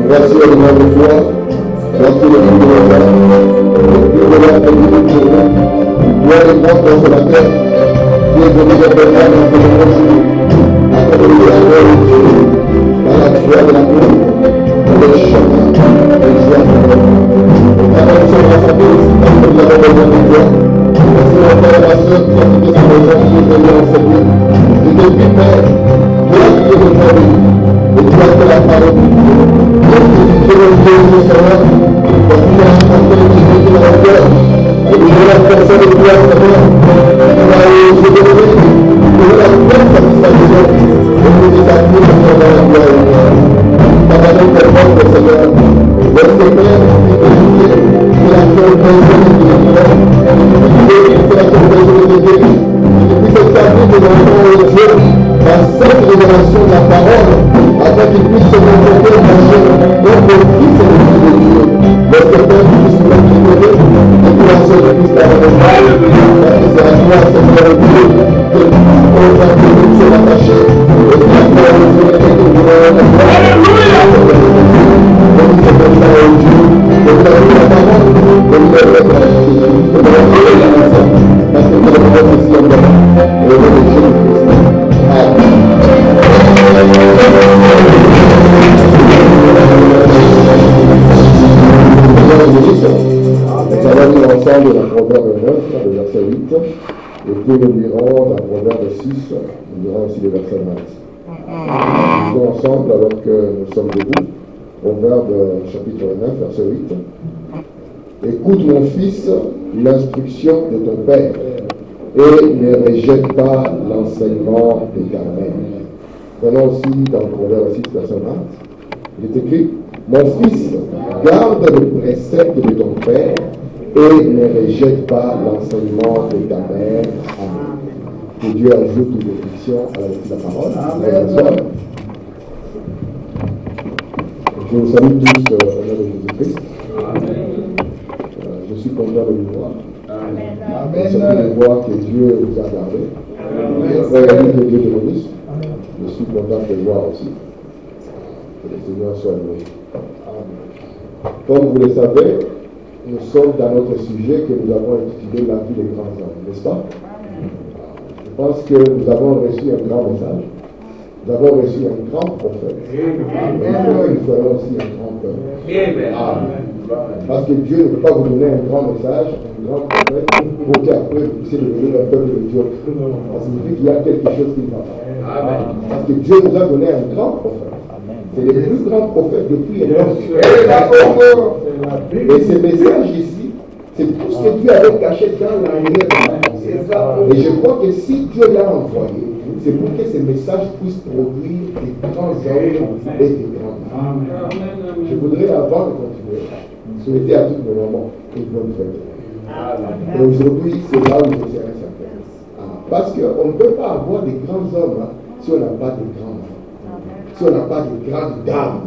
Voici le nom de foi. Voici le nom de la gloire et grand consolateur qui est venu de Bethléem dans ce jour, accompagné de la gloire de Dieu, dans la joie de l'amour, dans le chemin de joie. La personne rassemblée ici, parce que nous avons besoin de toi. Merci mon frère et ma soeur qui ont quitté sa maison, qui nous ont enseigné. Je te prie, Père, de la vie de notre vie, et tu as fait la parole. Je veux dire au Seigneur, parce qu'il a apporté le Jésus de la cœur, et nous voulons la personne de toi, Seigneur. Tu vas je te prie, tu veux la pleine satisfaction, et nous désactiver dans la gloire et la ta manière de prendre, Seigneur. Laisse tes pères, c'est la compréhension de Dieu. C'est la compréhension de Dieu. Et puis cette famille de l'enfant de Dieu, la sainte révélation de la parole, afin qu'il puisse se rencontrer et marcher dans le Fils et le Fils de Dieu. Laisse tes pères puissent nous libérer et que la seule puisse la révéler. Parce que c'est à toi, Seigneur Dieu, que nous sommes attachés. Et que la parole de Dieu est que nous voulons la gloire. Alléluia! Donc c'est comme ça, Dieu. Et vous avez la parole, et vous avez la parole. Parce que nous avons aussi en moi. Et au nom de Jésus-Christ. Amen. Nous allons lire ensemble la Proverbe 9, le verset 8, et puis nous lirons la Proverbe 6, nous lirons aussi le verset 20. Nous lisons ensemble alors que nous sommes debout. Proverbe chapitre 9, verset 8. Écoute mon fils l'instruction de ton père et ne rejette pas l'enseignement de ta mère. Prenons aussi dans le Proverbe 6, verset 20. Il est écrit, mon fils, garde le précepte de ton père et ne rejette pas l'enseignement de ta mère. Amen. Que Dieu ajoute une bénédiction à la lecture de la parole. Amen. Je vous salue tous au nom de Jésus-Christ. Je suis content de vous voir. C'est de voir que Dieu vous a gardé. Que Dieu te bénisse. Je suis content de vous voir aussi. Que le Seigneur soit loué. Comme vous le savez, nous sommes dans notre sujet que nous avons intitulé La vie des grands hommes, n'est-ce pas? Je pense que nous avons reçu un grand message. Nous avons reçu un grand prophète. Nous ferons aussi un grand peuple. Amen. Parce que Dieu ne peut pas vous donner un grand message, un grand prophète, pour qu'après vous puissiez devenir un peuple de Dieu. Ça signifie qu'il y a quelque chose qui ne va pas. Parce que Dieu nous a donné un grand prophète. C'est le plus grand prophète depuis l'homme. Et ce message ici, c'est tout ce que Dieu avait caché dans l'arrière de la pensée. Et je crois que si Dieu l'a envoyé, c'est pour que ce message puisse produire des grands hommes et des grandes femmes. Je voudrais, avant de continuer, souhaiter à tous nos mamans une bonne fête. Et aujourd'hui, c'est là où je serai certain. Parce qu'on ne peut pas avoir des grands hommes si on n'a pas de grandes femmes, si on n'a pas de grandes dames.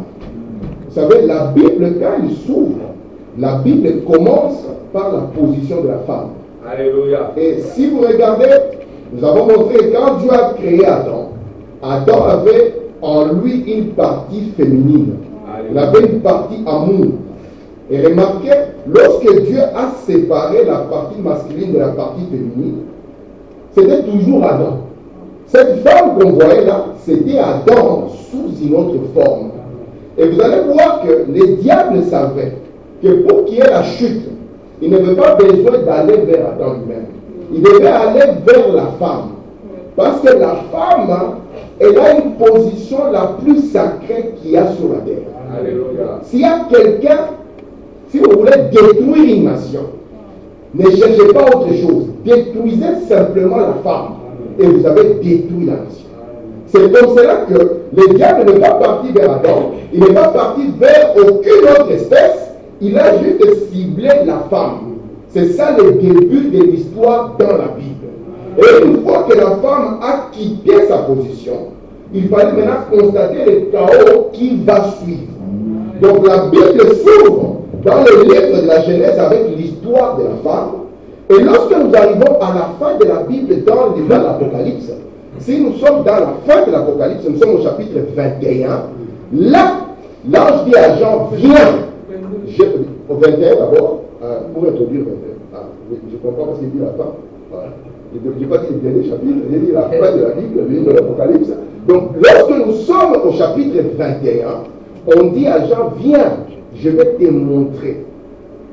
Vous savez, la Bible, quand il s'ouvre, la Bible commence par la position de la femme. Alléluia. Et si vous regardez, nous avons montré que quand Dieu a créé Adam, Adam avait en lui une partie féminine. Il avait une partie amour. Et remarquez, lorsque Dieu a séparé la partie masculine de la partie féminine, c'était toujours Adam. Cette femme qu'on voyait là, c'était Adam sous une autre forme. Et vous allez voir que les diables savaient que pour qu'il y ait la chute, il n'avait pas besoin d'aller vers Adam lui-même. Il devait aller vers la femme. Parce que la femme, elle a une position la plus sacrée qu'il y a sur la terre. S'il y a quelqu'un, si vous voulez détruire une nation, ne cherchez pas autre chose. Détruisez simplement la femme. Et vous avez détruit la nation. C'est comme cela que le diable n'est pas parti vers Adam. Il n'est pas parti vers aucune autre espèce. Il a juste ciblé la femme. C'est ça le début de l'histoire dans la Bible. Et une fois que la femme a quitté sa position, il fallait maintenant constater le chaos qui va suivre. Donc la Bible s'ouvre dans le livre de la Genèse avec l'histoire de la femme. Et lorsque nous arrivons à la fin de la Bible dans le livre de l'Apocalypse, si nous sommes dans la fin de l'Apocalypse, nous sommes au chapitre 21, là, L'ange dit à Jean, viens. Au 21 d'abord, pour introduire 21. Je comprends pas ce qu'il dit à la fin. Voilà. Je ne dis pas qu'il est bien des chapitres, il dit la fin de la Bible, le livre de l'Apocalypse. Donc, lorsque nous sommes au chapitre 21, on dit à Jean, viens, je vais te montrer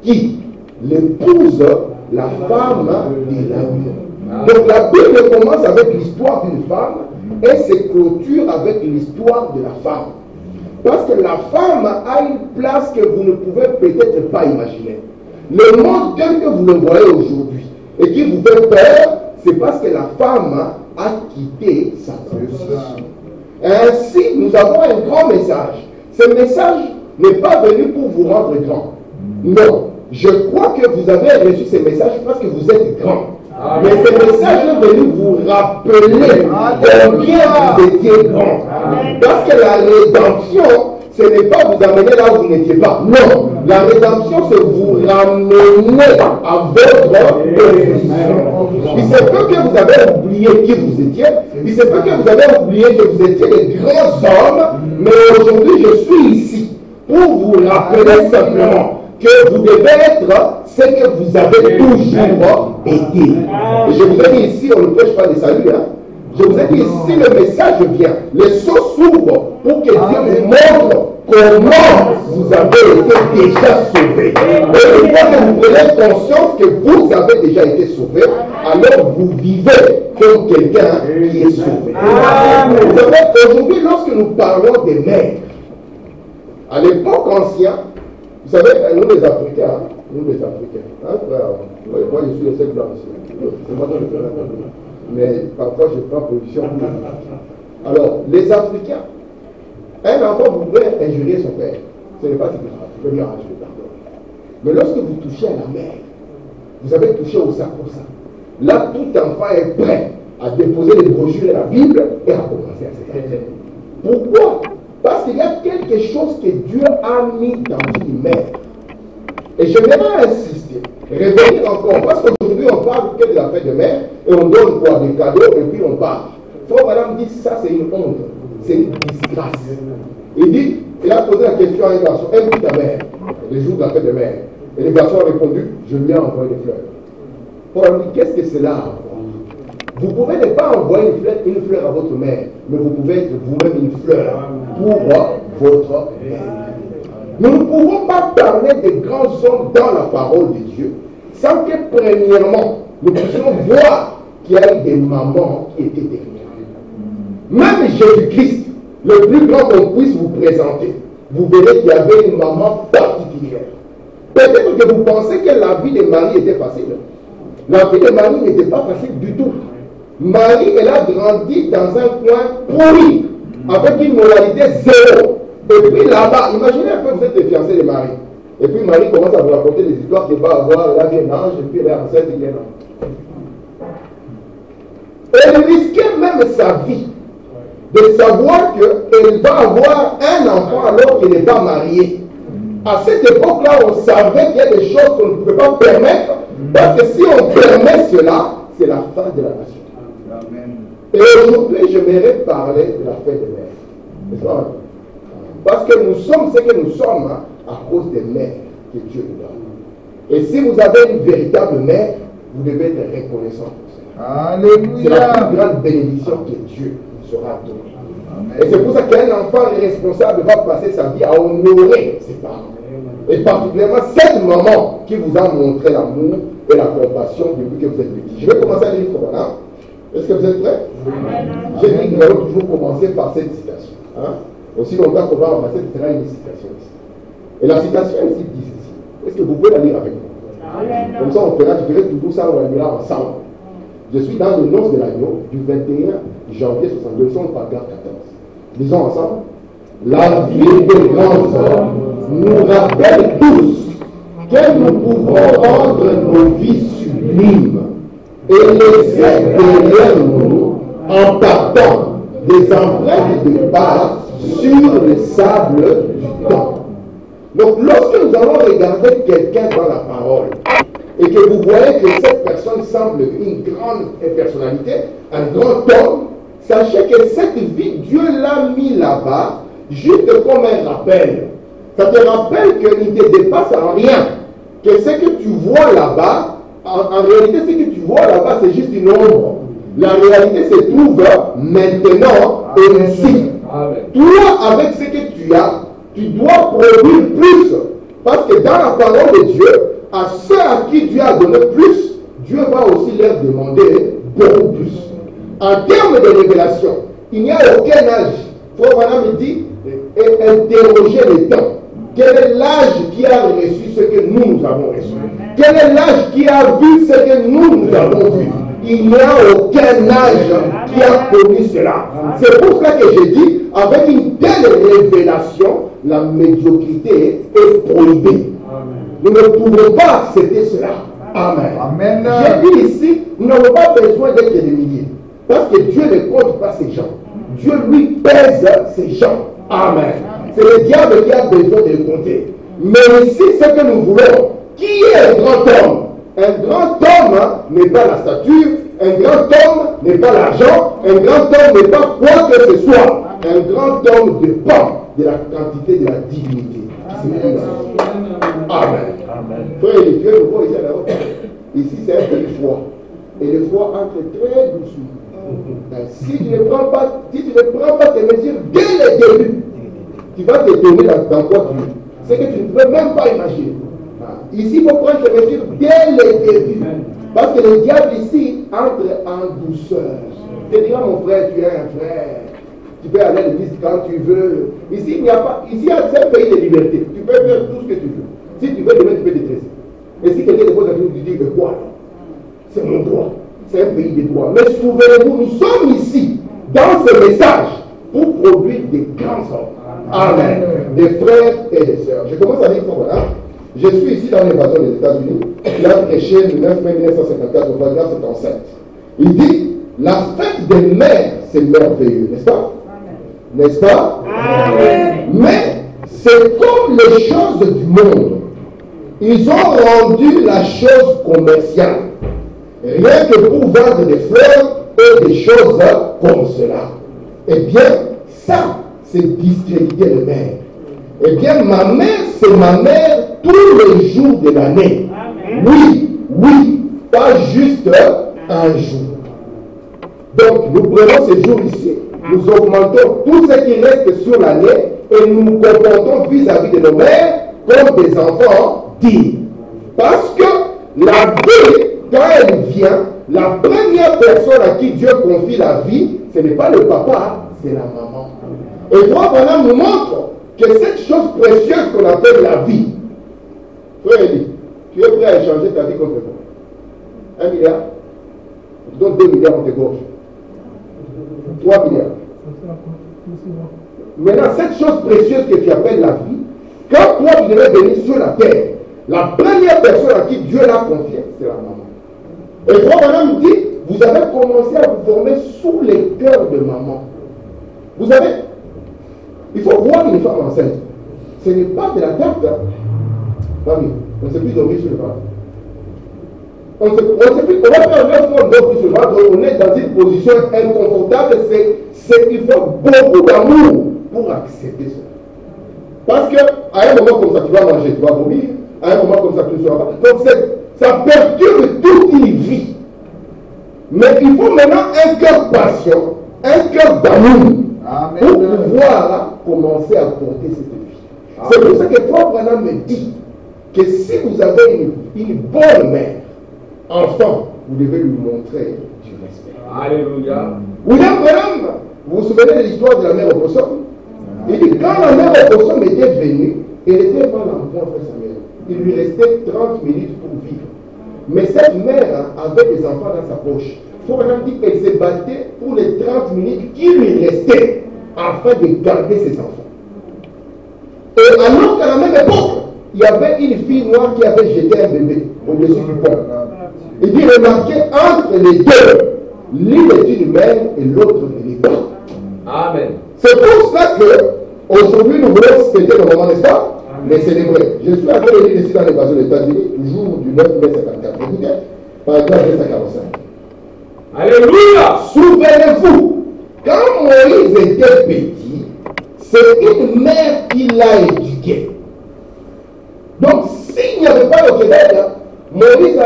qui? L'épouse, la femme de l'homme. Donc, la Bible commence avec l'histoire d'une femme et se clôture avec l'histoire de la femme. Parce que la femme a une place que vous ne pouvez peut-être pas imaginer. Le monde tel que vous le voyez aujourd'hui et qui vous fait peur, c'est parce que la femme a quitté sa position. Ainsi, nous avons un grand message. Ce message n'est pas venu pour vous rendre grand. Non. Je crois que vous avez reçu ce message parce que vous êtes grand. Mais ce message est venu vous rappeler combien vous étiez grand. Parce que la rédemption, ce n'est pas vous amener là où vous n'étiez pas. Non. La rédemption, c'est vous ramener à votre position. Il se peut que vous avez oublié qui vous étiez. Il se peut que vous avez oublié que vous étiez des grands hommes. Mais aujourd'hui, je suis ici pour vous rappeler simplement que vous devez être ce que vous avez toujours été. Et je vous ai dit ici, on ne prêche pas des saluts. Je vous ai dit ici, le message vient. Les sceaux s'ouvrent pour que Dieu vous montre comment vous avez été déjà sauvés. Et une fois que vous prenez conscience que vous avez déjà été sauvés, alors vous vivez comme quelqu'un qui est sauvé. Vous savez, aujourd'hui, lorsque nous parlons des mères, à l'époque ancienne, vous savez, nous les Africains, frère, moi je suis le seul blanc ici. C'est moi qui le fais. Mais parfois je prends position pour les Africains. Alors, les Africains, un enfant vous pouvez injurier son père. Ce n'est pas si grave, vous pouvez arracher le pardon. Mais lorsque vous touchez à la mère, vous avez touché au sacro-saint. Là, tout enfant est prêt à déposer les brochures et la Bible et à commencer à s'écarter. Pourquoi? Parce qu'il y a quelque chose que Dieu a mis dans une mère. Et je vais insister, revenir encore, parce qu'aujourd'hui on parle que de la fête de mère, et on donne quoi, des cadeaux, et puis on part. Frère madame dit, ça c'est une honte, c'est une disgrâce. Il a posé la question à un garçon, aimes-tu ta mère? Le jour de la fête de mère. Et le garçon a répondu, je lui ai envoyé des fleurs. Paul a dit, qu'est-ce que c'est là? Vous pouvez ne pas envoyer une fleur à votre mère, mais vous pouvez être vous-même une fleur pour votre mère. Nous ne pouvons pas parler des grands hommes dans la parole de Dieu sans que, premièrement, nous puissions voir qu'il y a eu des mamans qui étaient derrière. Même Jésus-Christ, le plus grand qu'on puisse vous présenter, vous verrez qu'il y avait une maman particulière. Peut-être que vous pensez que la vie de Marie était facile. La vie de Marie n'était pas facile du tout. Marie, elle a grandi dans un coin pourri, avec une moralité zéro. Et puis là-bas, imaginez un peu, vous êtes les fiancés de Marie. Et puis Marie commence à vous raconter des histoires qu'il va avoir, elle a vu un ange, et puis elle est enceinte, il y a un ange. Elle risquait même sa vie de savoir qu'elle va avoir un enfant alors qu'elle n'est pas mariée. À cette époque-là, on savait qu'il y a des choses qu'on ne pouvait pas permettre, parce que si on permet cela, c'est la fin de la nation. Et aujourd'hui, j'aimerais parler de la fête des mères. N'est-ce pas? Parce que nous sommes ce que nous sommes à cause des mères que Dieu nous donne. Et si vous avez une véritable mère, vous devez être reconnaissant pour ça. Alléluia. C'est la plus grande bénédiction que Dieu sera donnée. Et c'est pour ça qu'un enfant responsable va passer sa vie à honorer ses parents. Et particulièrement cette maman qui vous a montré l'amour et la compassion depuis que vous êtes petit. Je vais commencer à lire maintenant. Est-ce que vous êtes prêts? J'ai dit que nous allons toujours commencer par cette citation. Aussi longtemps qu'on va avancer, ce sera une citation ici. Et la citation ici dit ceci. Est-ce que vous pouvez la lire avec moi? Comme ça, on fera, je ferai tout ça, on la lira ensemble. Je suis dans le noces de l'agneau du 21 janvier 62, son paragraphe 14. Disons ensemble. La vie des grands hommes nous rappelle tous que nous pouvons rendre nos vies sublimes et laisser derrière nous en partant des empreintes de pas sur le sable du temps. Donc lorsque nous allons regarder quelqu'un dans la parole et que vous voyez que cette personne semble une grande personnalité, un grand homme, sachez que cette vie, Dieu l'a mis là-bas juste comme un rappel. Ça te rappelle qu'il ne te dépasse en rien. Que ce que tu vois là-bas, en réalité, ce que tu vois là-bas, c'est juste une ombre. La réalité se trouve maintenant et ici. Toi, avec ce que tu as, tu dois produire plus. Parce que dans la parole de Dieu, à ceux à qui Dieu a donné plus, Dieu va aussi leur demander beaucoup plus. En termes de révélation, il n'y a aucun âge. Frère Branham me dit, interroger les temps. Quel est l'âge qui a reçu ce que nous avons reçu? Quel est l'âge qui a vu ce que nous avons vu? Il n'y a aucun âge qui a connu cela. C'est pour cela que j'ai dit, avec une telle révélation, la médiocrité est prohibée. Nous ne pouvons pas accepter cela. Amen. Amen. J'ai dit ici, nous n'avons pas besoin d'être des milliers. Parce que Dieu ne compte pas ces gens. Dieu lui pèse ces gens. Amen. C'est le diable qui a besoin de le compter. Mais ici, ce que nous voulons, qui est un grand homme? Un grand homme n'est pas la stature, un grand homme n'est pas l'argent, un grand homme n'est pas quoi que ce soit. Un grand homme dépend de la quantité de la divinité. Amen. Frère, les dieux, nous voyons ici à la haute. Ici, c'est un peu de foi. Et le foi entre très doucement. Si tu ne prends pas tes mesures dès le début, tu vas t'étonner dans quoi tu es. C'est que tu ne peux même pas imaginer. Ici, il faut prendre tes mesures dès le début. Parce que le diable ici entre en douceur. Tu te diras, mon frère, tu es un frère. Tu peux aller à l'église quand tu veux. Ici, il n'y a pas. Ici, c'est un pays de liberté. Tu peux faire tout ce que tu veux. Si tu veux, demain, tu peux te dresser. Et si quelqu'un te pose la question, tu dis, mais quoi? C'est mon droit. C'est un pays de droit. Mais souvenez-vous, nous sommes ici, dans ce message, pour produire des grands hommes. Amen. Des frères et des sœurs. Je commence à dire, voilà. Je suis ici dans l'invasion des États-Unis. Il a prêché le 9 mai 1954 au paragraphe 77. Il dit, la fête des mères, c'est merveilleux, n'est-ce pas? N'est-ce pas? Amen. Mais c'est comme les choses du monde. Ils ont rendu la chose commerciale. Rien que pour vendre des fleurs et des choses comme cela. Eh bien, ça, c'est discréditer le mère. Eh bien, ma mère, c'est ma mère tous les jours de l'année. Oui, oui, pas juste un jour. Donc, nous prenons ces jours ici, nous augmentons tout ce qui reste sur l'année et nous nous comportons vis-à-vis de nos mères comme des enfants dignes. Parce que la vie, quand elle vient, la première personne à qui Dieu confie la vie, ce n'est pas le papa, c'est la maman. Et Frère Branham nous montre que cette chose précieuse qu'on appelle la vie, frère Eli, tu es prêt à échanger ta vie contre quoi? 1 milliard? On te donne 2 milliards, on te gorge. 3 milliards. Maintenant, cette chose précieuse que tu appelles la vie, quand toi tu devais venir sur la terre, la première personne à qui Dieu l'a confiée, c'est la maman. Et Frère Branham dit, vous avez commencé à vous former sous les cœurs de maman. Vous savez, il faut voir une femme enceinte. Ce n'est pas de la tarte. Famille, on ne sait plus dormir sur le ventre. On va faire 9 mois de plus sur le ventre, on est dans une position inconfortable. Il faut beaucoup d'amour pour accepter ça. Parce qu'à un moment comme ça, tu vas manger, tu vas vomir. À un moment comme ça, tu ne seras pas. Donc ça perturbe toute une vie. Mais il faut maintenant un cœur patient, un cœur d'amour pour pouvoir commencer à porter cette vie. C'est pour ça que Frère Branham me dit que si vous avez une bonne mère, enfant, vous devez lui montrer du respect. Alléluia. William Branham, vous vous souvenez de l'histoire de la mère opossum? Il dit quand la mère opossum était venue, elle était pas l'enfant après sa mère. Il lui restait 30 minutes pour vivre. Mais cette mère avait des enfants dans sa poche. Frère dit qu'elle se battait pour les 30 minutes qui lui restaient afin de garder ses enfants. Et alors qu'à la même époque, il y avait une fille noire qui avait jeté un bébé au-dessus du pont. Il dit remarquez entre les deux, l'une est une mère et l'autre ne l'est pas. Amen. C'est pour cela que aujourd'hui nous voulons fêter le moment, n'est-ce pas? Les célébrer. Je suis en train de lire ici dans l'évasion des États-Unis, toujours du 9 mai 54. Écoutez, par exemple, 145. Alléluia! Souvenez-vous, quand Moïse était petit, c'est une mère qui l'a éduqué. Donc, s'il n'y avait pas le Québec, Moïse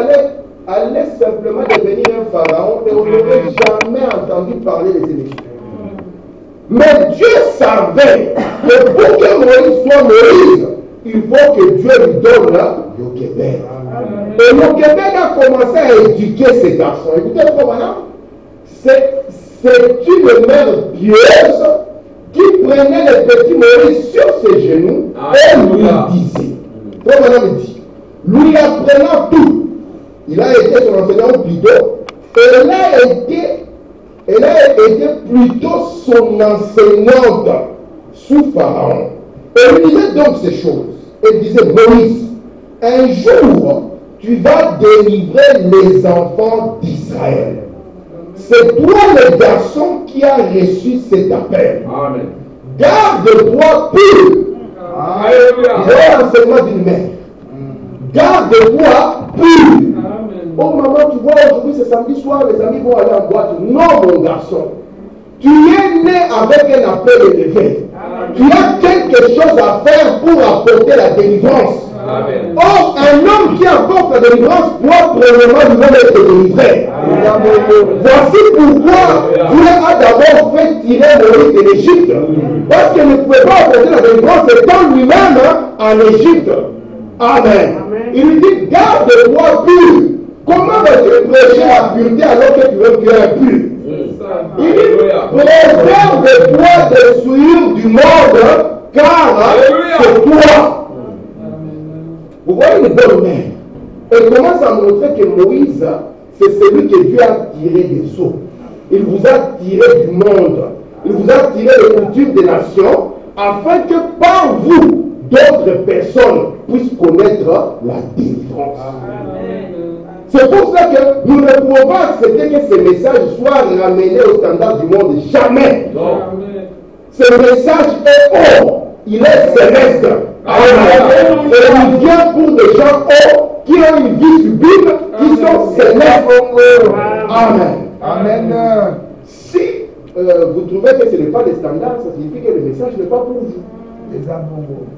allait simplement devenir un pharaon et on n'aurait jamais entendu parler de ses Égyptiens. Mais Dieu savait que pour que Moïse soit Moïse, il faut que Dieu lui donne le Québec. Et le Québec a commencé à éduquer ses garçons. Écoutez pourquoi maintenant? C'est une mère pieuse qui prenait le petit Moïse sur ses genoux et lui disait. Pourquoi maintenant me dit? Lui apprenant tout. Il a été son enseignant plutôt. Elle a été plutôt son enseignante sous Pharaon. Elle lui disait donc ces choses. Elle disait, Moïse, un jour, tu vas délivrer les enfants d'Israël. C'est toi le garçon qui a reçu cet appel. Amen. Garde-toi pur. C'est l'enseignement d'une mère. Garde-toi pur. Oh maman, tu vois, aujourd'hui c'est samedi soir, les amis vont aller en boîte. Non mon garçon. Tu es né avec un appel élevé. Tu as quelque chose à faire pour apporter la délivrance. Amen. Or, un homme qui apporte la délivrance doit premièrement lui-même être délivré. Voici pourquoi Dieu a d'abord fait tirer Moïse de l'Égypte. Parce qu'il ne pouvait pas apporter la délivrance étant lui-même en Égypte. Amen. Il lui dit, garde-toi pur. Comment vas-tu prêcher la pureté alors que tu veux que tu es impur? Il dit, préserve-toi des souillures du monde, car c'est toi. Vous voyez une bonne mère. Elle commence à montrer que Moïse, c'est celui que Dieu a tiré des eaux. Il vous a tiré du monde. Il vous a tiré des coutumes des nations, afin que par vous, d'autres personnes puissent connaître la délivrance. C'est pour ça que nous ne pouvons pas accepter que ces messages soient ramenés au standard du monde. Jamais. Ce message est haut. Il est céleste. Amen. Et il vient pour des gens hauts qui ont une vie sublime, qui sont célestes. Amen. Amen. Si vous trouvez que ce n'est pas des standards, ça signifie que le message n'est pas pour vous.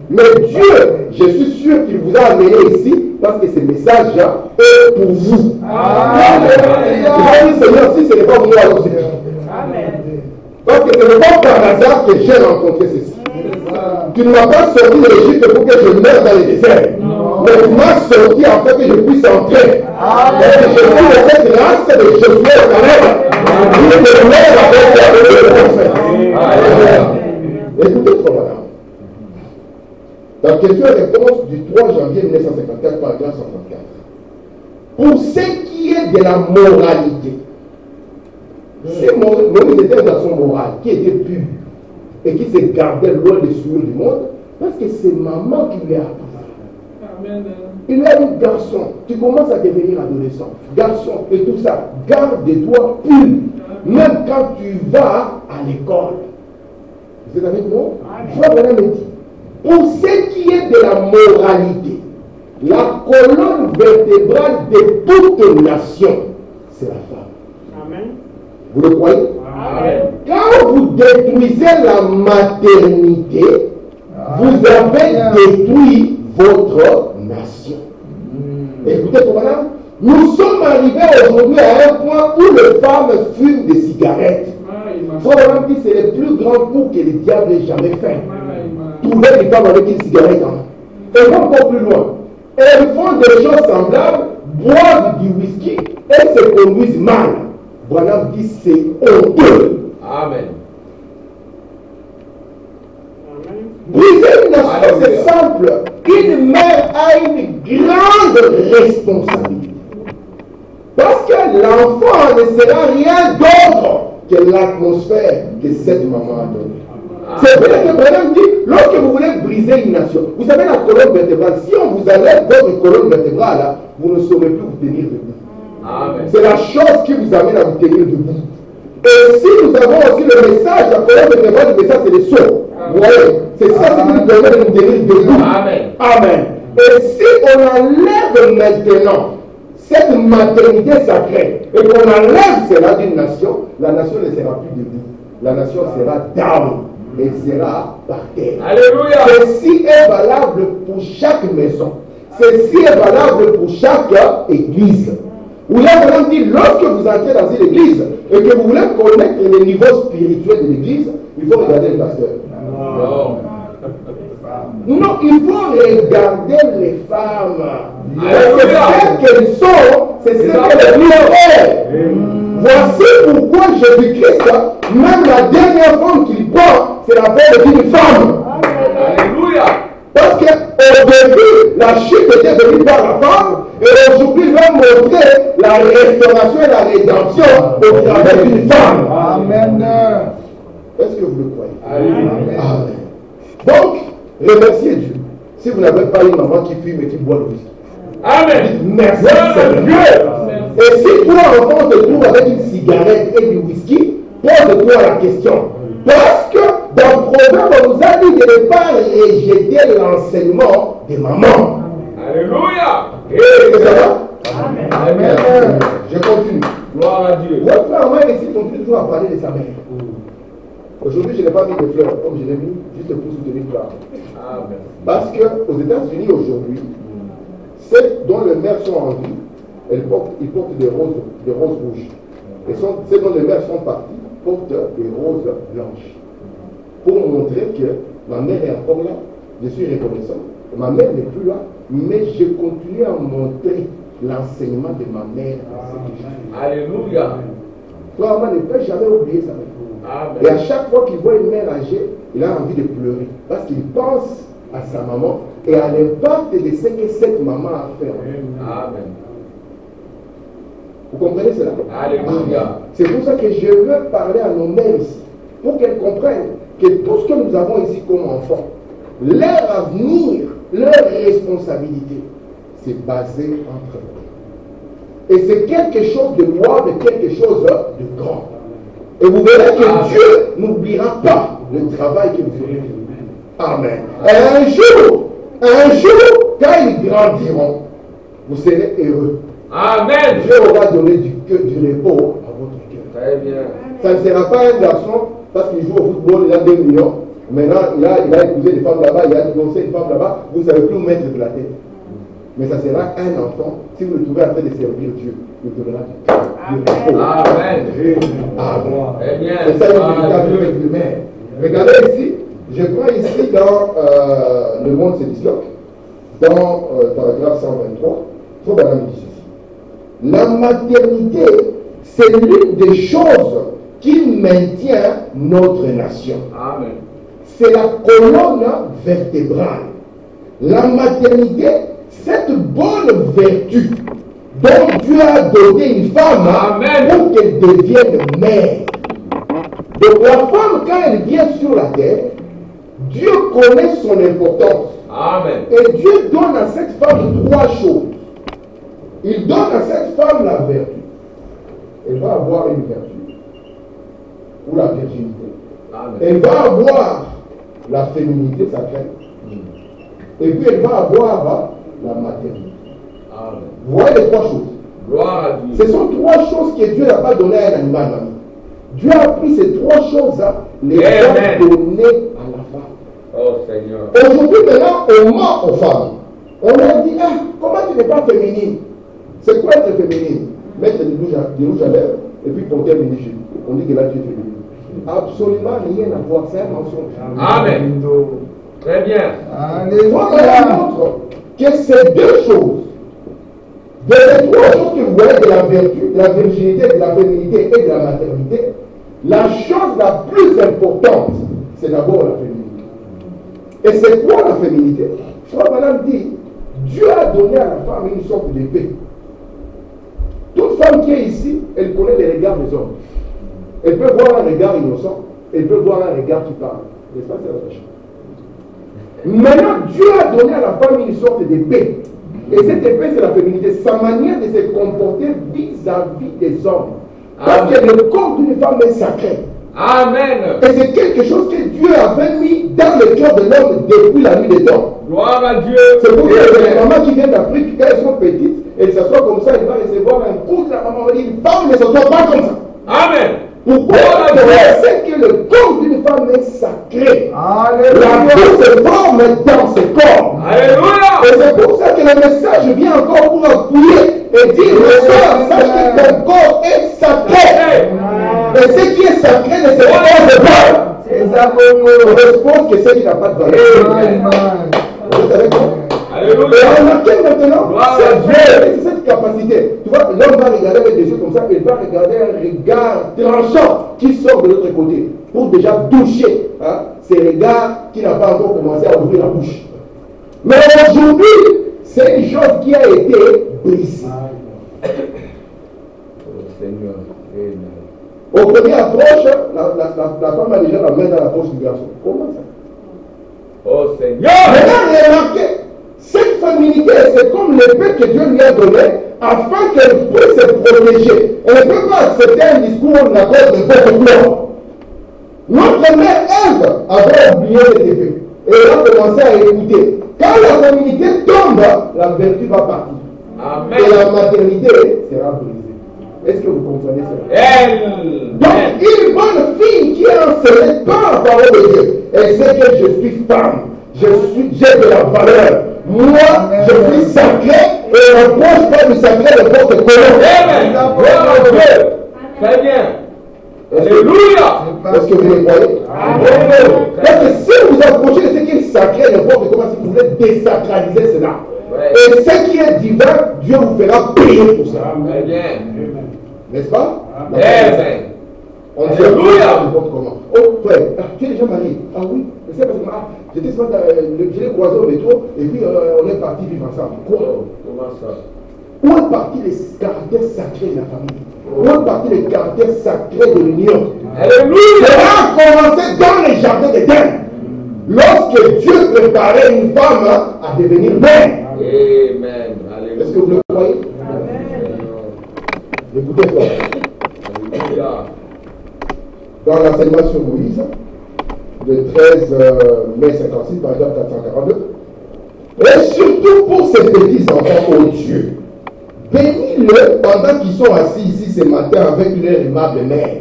Mais Dieu, je suis sûr qu'il vous a amené ici parce que ce message est pour vous. Amen. Seigneur, si ce n'est pas moi, alors c'est qui? Parce que ce n'est pas par hasard que j'ai rencontré ceci. Tu ne m'as pas sorti de l'Égypte pour que je meure dans le désert. Mais tu m'as sorti afin que je puisse entrer. Parce que je suis de cette race de Josué au Caleb. Il te meurt avec la écoutez, frère madame. Dans question et réponse du 3 janvier 1954, paragraphe 134. Pour ce qui est de la moralité, Moïse était un garçon moral qui était pur et qui se gardait loin des souillures du monde parce que c'est maman qui lui a appris. Il est un garçon, tu commences à devenir adolescent, garçon et tout ça, garde-toi pur, même quand tu vas à l'école. Vous êtes avec moi? Frère Branham me dit, pour ce qui est de la moralité, la colonne vertébrale de toute nation, c'est la femme. Amen. Vous le croyez? Amen. Quand vous détruisez la maternité, vous avez détruit votre nation. Écoutez, madame, nous sommes arrivés aujourd'hui à un point où les femmes fument des cigarettes. Frère dit c'est le plus grand coup que le diable ait jamais fait. Trouver des femmes avec une cigarette en main. Elles vont encore plus loin. Elles font des choses semblables, boivent du whisky et se conduisent mal. Branham dit c'est honteux. Amen. Briser une nation, c'est simple. Une mère a une grande responsabilité. Parce que l'enfant ne sera rien d'autre que l'atmosphère que cette maman a donnée. C'est vrai que Branham dit, lorsque vous voulez briser une nation, vous savez la colonne vertébrale, si on vous enlève votre colonne vertébrale, vous ne saurez plus vous tenir debout. C'est la chose qui vous amène à vous tenir debout. Et si nous avons aussi le message, la colonne vertébrale du message, c'est le sceau. Vous voyez, c'est ça qui nous permet de nous tenir debout. Amen. Amen. Et si on enlève maintenant cette maternité sacrée et qu'on enlève cela d'une nation, la nation ne sera plus debout. La nation sera down. elle sera par terre. Alléluia. Ceci est valable pour chaque maison. Ceci est valable pour chaque église. Où là, on dit, lorsque vous entrez dans une église et que vous voulez connaître le niveau spirituel de l'église, il faut regarder le pasteur. Non, il faut regarder les femmes. C'est ce qu'elles sont, c'est ce qu'elles est. Voici pourquoi Jésus-Christ, même la dernière femme qu'il prend, c'est la femme d'une femme. Alléluia. Parce qu'au début, la chute était venue par la femme, et aujourd'hui, il va montrer la restauration et la rédemption au travers d'une femme. Amen. Est-ce que vous le croyez? Amen. Amen. Donc, remerciez Dieu. Si vous n'avez pas une maman qui fume et qui boit le whisky. Amen. Merci Seigneur. Et si toi, enfant, te trouves avec une cigarette et du whisky, pose-toi la question. Parce que dans le programme, on nous a dit de ne pas rejeter l'enseignement des mamans. Alléluia. Et ça va? Amen. Amen. Je continue. Gloire à Dieu. Votre maman ici continue toujours à parler de sa mère. Aujourd'hui, je n'ai pas mis de fleurs, comme je l'ai mis, juste pour soutenir Clara. Amen. Parce qu'aux États-Unis aujourd'hui, celles dont les mères sont en vie, ils portent des roses rouges. Et celles dont les mères sont parties portent des roses blanches. Pour montrer que ma mère est encore là, je suis reconnaissant. Ma mère n'est plus là, mais je continue à montrer l'enseignement de ma mère. Alléluia. Toi, ne peut jamais oublier sa mère. Amen. Et à chaque fois qu'il voit une mère âgée, il a envie de pleurer. Parce qu'il pense à sa maman et à l'impact de ce que cette maman a fait. Amen. Vous comprenez cela? Alléluia. C'est pour ça que je veux parler à nos mères ici. Pour qu'elles comprennent que tout ce que nous avons ici comme enfants, leur avenir, leur responsabilité, c'est basé entre eux. Et c'est quelque chose de noble, quelque chose de grand. Et vous verrez que Dieu n'oubliera pas le travail que vous aurez fait. Amen. Et un jour, quand ils grandiront, vous serez heureux. Amen. Dieu aura donné du repos à votre cœur. Très bien. Ça ne sera pas un garçon parce qu'il joue au football, il a 2 millions. Maintenant, il a épousé des femmes là-bas, il a divorcé une femme là-bas. Vous ne savez plus où mettre de la tête. Mais ça sera un enfant. Si vous le trouvez en train de servir Dieu, il vous donnera du cœur. Amen. Amen. C'est ça une véritable fête de mère. Regardez ici. Je prends ici dans Le Monde se disloque, dans paragraphe 123, trop madame dit ceci. La maternité, c'est l'une des choses qui maintient notre nation. Amen. C'est la colonne vertébrale. La maternité, cette bonne vertu dont Dieu a donné une femme. Amen. Pour qu'elle devienne mère. Donc la femme, quand elle vient sur la terre, Dieu connaît son importance. Amen. Et Dieu donne à cette femme 3 choses. Il donne à cette femme la vertu. Elle va avoir une vertu. Ou la virginité. Amen. Elle va avoir la féminité sacrée. Et puis elle va avoir la maternité. Amen. Vous voyez les 3 choses. Gloire à Dieu. Ce sont 3 choses que Dieu n'a pas données à un animal. Dieu a pris ces 3 choses-là, les a données à la femme. Oh Seigneur. Aujourd'hui, maintenant, on ment aux femmes. On leur dit, ah, comment tu n'es pas féminine? C'est quoi être féminine? Mettre du rouge à lèvres et puis porter un mini-jupe. On dit que là tu es féminine. Absolument rien à voir, c'est un mensonge. Amen. Très bien. Alléluia. Montre que ces 2 choses, de ces 3 choses que vous voyez de la vertu, de la virginité, de la féminité et de la maternité, la chose la plus importante, c'est d'abord la féminité. Et c'est quoi la féminité? Frère Madame dit, Dieu a donné à la femme une sorte d'épée. Toute femme qui est ici, elle connaît les regards des hommes. Elle peut voir un regard innocent, elle peut voir un regard qui parle. N'est-ce pas, c'est la chose? Maintenant, Dieu a donné à la femme une sorte d'épée. Et cette épée, c'est la féminité. Sa manière de se comporter vis-à-vis des hommes. Parce que le corps d'une femme est sacré. Amen. Et c'est quelque chose que Dieu avait mis dans le cœur de l'homme depuis la nuit des temps. Gloire à Dieu. C'est pour ça que les mamans qui viennent d'Afrique, quand elles sont petites, elles s'assoient comme ça, elles vont recevoir un coup de la maman. Elle dit, une femme ne s'assoit pas comme ça. Amen. Pourquoi? Parce que c'est que le corps d'une femme est sacré. La vie se forme dans ce corps. Alléluia. Et c'est pour ça que le message vient encore pour appuyer et dire, mes soeurs, sache que ton corps est sacré. Et ce qui est sacré ne se pose pas. On suppose que c'est qui n'a pas de valeur. Vous êtes avec moi? Alléluia. Et remarquez maintenant, c'est cette capacité. Tu vois, l'homme va regarder avec des yeux comme ça, il va regarder un regard tranchant qui sort de l'autre côté pour déjà toucher ces regards qui n'ont pas encore commencé à ouvrir la bouche. Mais aujourd'hui, c'est une chose qui a été brisée. Seigneur. Au premier approche, la femme a déjà la main dans la poche du garçon. Comment ça? Oh Seigneur. Maintenant, remarquez, cette féminité, c'est comme l'épée que Dieu lui a donnée afin qu'elle puisse se protéger. Elle ne peut pas accepter un discours en accord de folklore. Notre mère Ève avait oublié cette épée. Et elle a commencé à écouter. Quand la féminité tombe, la vertu va partir. Amen. Et la maternité sera brisée. Est-ce que vous comprenez cela? Donc, une bonne fille qui est enseignée par la parole de Dieu, elle sait que je suis femme, j'ai de la valeur. Moi, je suis sacré et on ne reproche pas du sacré de votre colon. Amen. Gloire à Dieu. Très bien. Alléluia. Est-ce que vous les croyez? Amen. Parce que si vous approchez de ce qui est sacré, n'importe comment, si vous voulez désacraliser cela. Et ce qui est divin, Dieu vous fera payer pour ça. Très bien. N'est-ce pas? Amen. On dit n'importe comment. Oh, frère, tu es déjà marié? Ah oui. C'est parce que j'étais ce matin, je l'ai croisé au métro, et puis on est parti vivre ensemble. Quoi? Comment ça? Où est parti les caractères sacrés de la famille? Où est parti les caractères sacrés de l'union? Alléluia! Ça a commencé dans les jardins d'Éden. Lorsque Dieu préparait une femme à devenir mère. Amen. Alléluia. Est-ce que vous le croyez? Écoutez ça. Alléluia. Dans l'enseignement sur Moïse, le 13 mai 56, par exemple 442, et surtout pour ces petits enfants, oh Dieu, bénis-le pendant qu'ils sont assis ici ce matin avec leur aimable mère.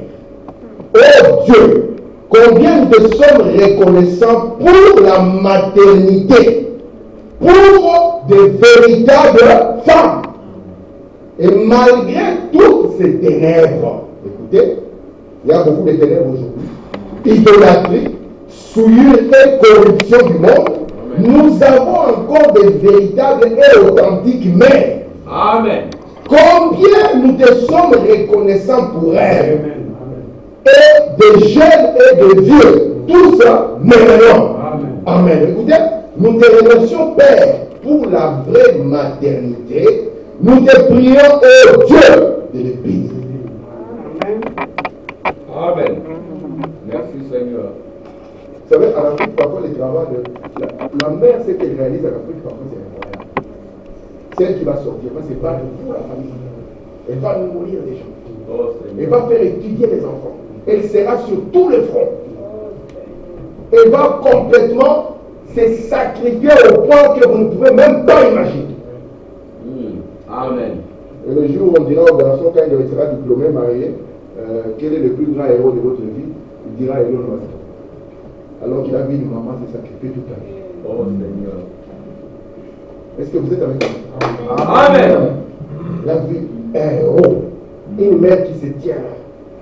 Oh Dieu, combien nous te sommes reconnaissants pour la maternité, pour de véritables femmes. Et malgré toutes ces ténèbres, écoutez, il y a beaucoup de ténèbres aujourd'hui, idolâtrie, souillure et corruption du monde, nous avons encore de véritables et authentiques mères. Amen. Combien nous te sommes reconnaissants pour elles. Et de jeunes et de vieux, tous maintenant. Amen. Écoutez, nous te remercions, Père, pour la vraie maternité. Nous te prions, oh Dieu, de les bénir. Amen. Merci Seigneur. Vous savez, en Afrique, parfois, les travaux de la mère, ce qu'elle réalise en Afrique, parfois, c'est incroyable. Celle qui va sortir, c'est pas pour la famille. Elle va nourrir les gens. Oh, Elle va faire étudier les enfants. Elle sera sur tous les fronts. Elle va complètement se sacrifier au point que vous ne pouvez même pas imaginer. Amen. Et le jour où on dira au garçon, quand il sera diplômé, marié, quel est le plus grand héros de votre vie, il dira Elon Musk. Alors qu'il a vu une maman se sacrifier toute la vie. Oh Seigneur. Est-ce que vous êtes avec moi? Amen. Il a vu un héros, une mère qui se tient là.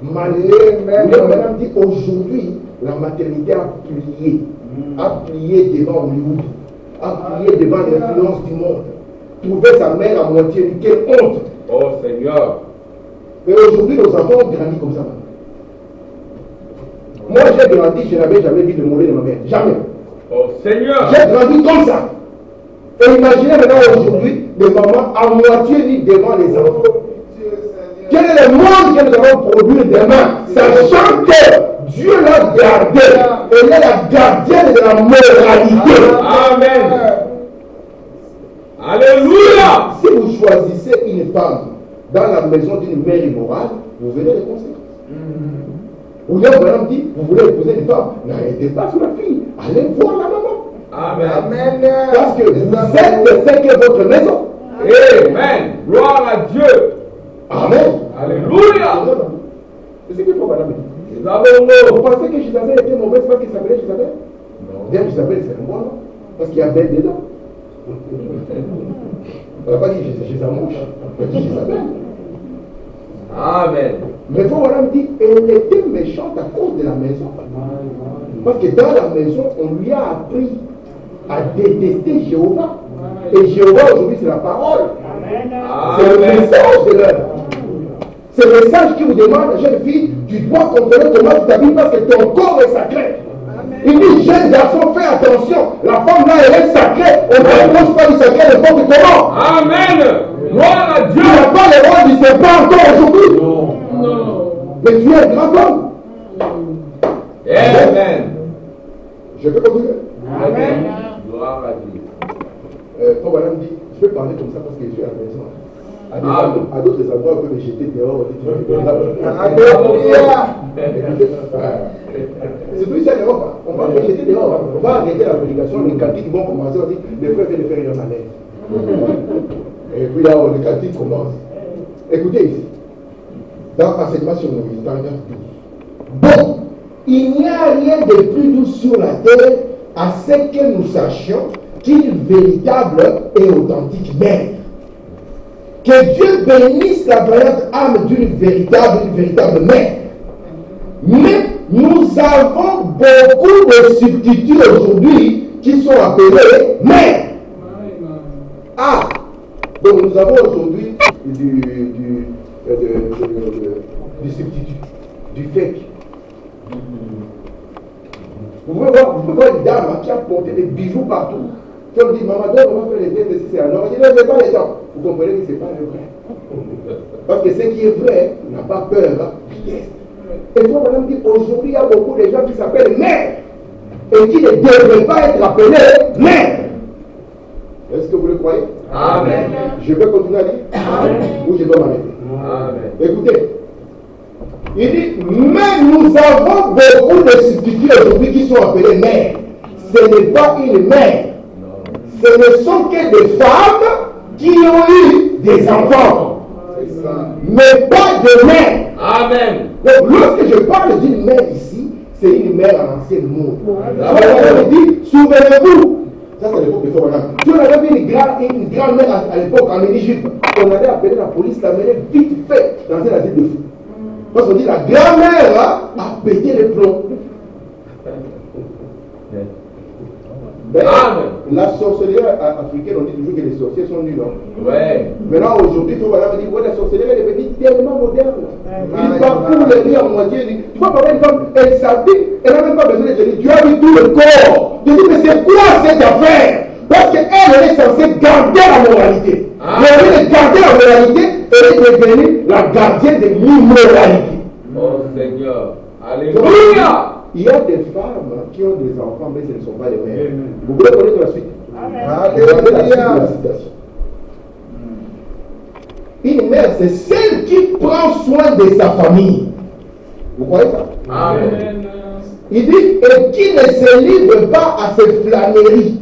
Malgré, madame dit aujourd'hui, la maternité a plié devant Hollywood, a plié devant l'influence du monde. Trouver sa mère à moitié, quelle honte! Oh Seigneur. Mais aujourd'hui, nos enfants ont grandi comme ça. Moi, j'ai grandi, je n'avais jamais vu de mourir de ma mère. Jamais. Oh Seigneur. J'ai grandi comme ça. Et imaginez maintenant aujourd'hui des mamans à moitié nues devant les enfants. Quel est le monde que nous allons produire demain, sachant que Dieu l'a gardé. Elle est la gardienne de la moralité. Amen. Alléluia. Si vous choisissez une femme dans la maison d'une mère immorale, vous verrez les conséquences. Ou bien, madame dit, vous voulez épouser une femme, n'arrêtez pas sur la fille, allez voir la maman. Amen. Amen. Parce que vous êtes ce qu'est votre maison. Amen. Gloire à Dieu. Amen. Alléluia. C'est ce qu'il faut, madame. Jézabel. Vous pensez que Jézabel était mauvaise parce qu'il s'appelait Jézabel? Non. D'ailleurs, Jézabel, c'est un bon nom. Parce qu'il y a Belle dedans. On n'a pas dit Jézamouche, on a dit Jézabel. Amen. Mais vous, madame dit, elle était méchante à cause de la maison. Parce que dans la maison, on lui a appris à détester Jéhovah. Et Jéhovah, aujourd'hui, c'est la parole. C'est le message de l'œuvre. C'est le message qui vous demande, jeune fille, tu dois contrôler comment tu t'habilles parce que ton corps est sacré. Il dit, jeune garçon, fais attention. La femme là, elle est sacrée. On ne t'approche pas du sacré n'importe comment. Amen. Gloire à Dieu. Tu n'as pas le droit du serpent encore aujourd'hui. Non. Mais tu es un grand homme. Amen. Je peux continuer. Amen. Gloire à Dieu. Quand madame dit, je peux parler comme ça parce que je suis à la maison. À d'autres endroits, on peut me jeter dehors. C'est tout ici en Europe. On va me jeter dehors. On va arrêter la prédication. Les cantiques vont commencer. On dit, les frères viennent de faire une malaise. Et puis là, les cantiques commencent. Écoutez ici. Dans l'enseignement sur nos vies, dans 9, 12. Bon, il n'y a rien de plus doux sur la terre à ce que nous sachions qu'une véritable et authentique mère. Que Dieu bénisse la vaillante âme d'une véritable mère. Mais nous avons beaucoup de substituts aujourd'hui qui sont appelés mères. Ah, donc nous avons aujourd'hui du substitut, du fake. Vous pouvez voir une dame qui a porté des bijoux partout. Qui ont dit, maman, on va faire les tests, c'est alors. On dit, non, c'est pas les temps. Vous comprenez que ce n'est pas le vrai. Parce que ce qui est vrai n'a pas peur du test. Et toi, madame dit, aujourd'hui, il y a beaucoup de gens qui s'appellent mères et qui ne devraient pas être appelés mères. Est-ce que vous le croyez? Amen. Je peux continuer à dire? Amen. Ou je dois m'arrêter? Amen. Écoutez. Il dit, mais nous avons beaucoup de substituts aujourd'hui qui sont appelés mères. Ce n'est pas une mère. Ce ne sont que des femmes qui ont eu des enfants. Mais pas de mère. Amen. Donc, lorsque je parle d'une mère ici, c'est une mère à l'ancienne mode. On dit, souvenez-vous. Ça, c'est l'époque de Fouana. Si on avait vu une grand-mère à l'époque en Égypte, on allait appeler la police, l'amener vite fait dans un asile de fou. Parce qu'on dit la grand-mère a pété les plombs. La sorcellerie africaine, on dit toujours que les sorciers sont nuls. Ouais. Maintenant, aujourd'hui, il faut voir, dire, ouais, la sorcellerie est devenue tellement moderne. Il parcourt les lits à moitié. Tu vois, par exemple, elle s'habille, elle n'a même pas besoin de te dire, tu as vu tout le corps. Je dis, mais c'est quoi cette affaire? Parce qu'elle est censée garder la moralité. Mais au lieu de garder la moralité, elle est devenue la gardienne de l'immoralité. Oh Seigneur. Alléluia. Il y a des femmes qui ont des enfants, mais ce ne sont pas les mères. Vous pouvez connaître la suite. Alléluia. La citation. Une mère, c'est celle qui prend soin de sa famille. Vous croyez ça? Amen. Il dit, et qui ne se livre pas à ses flâneries,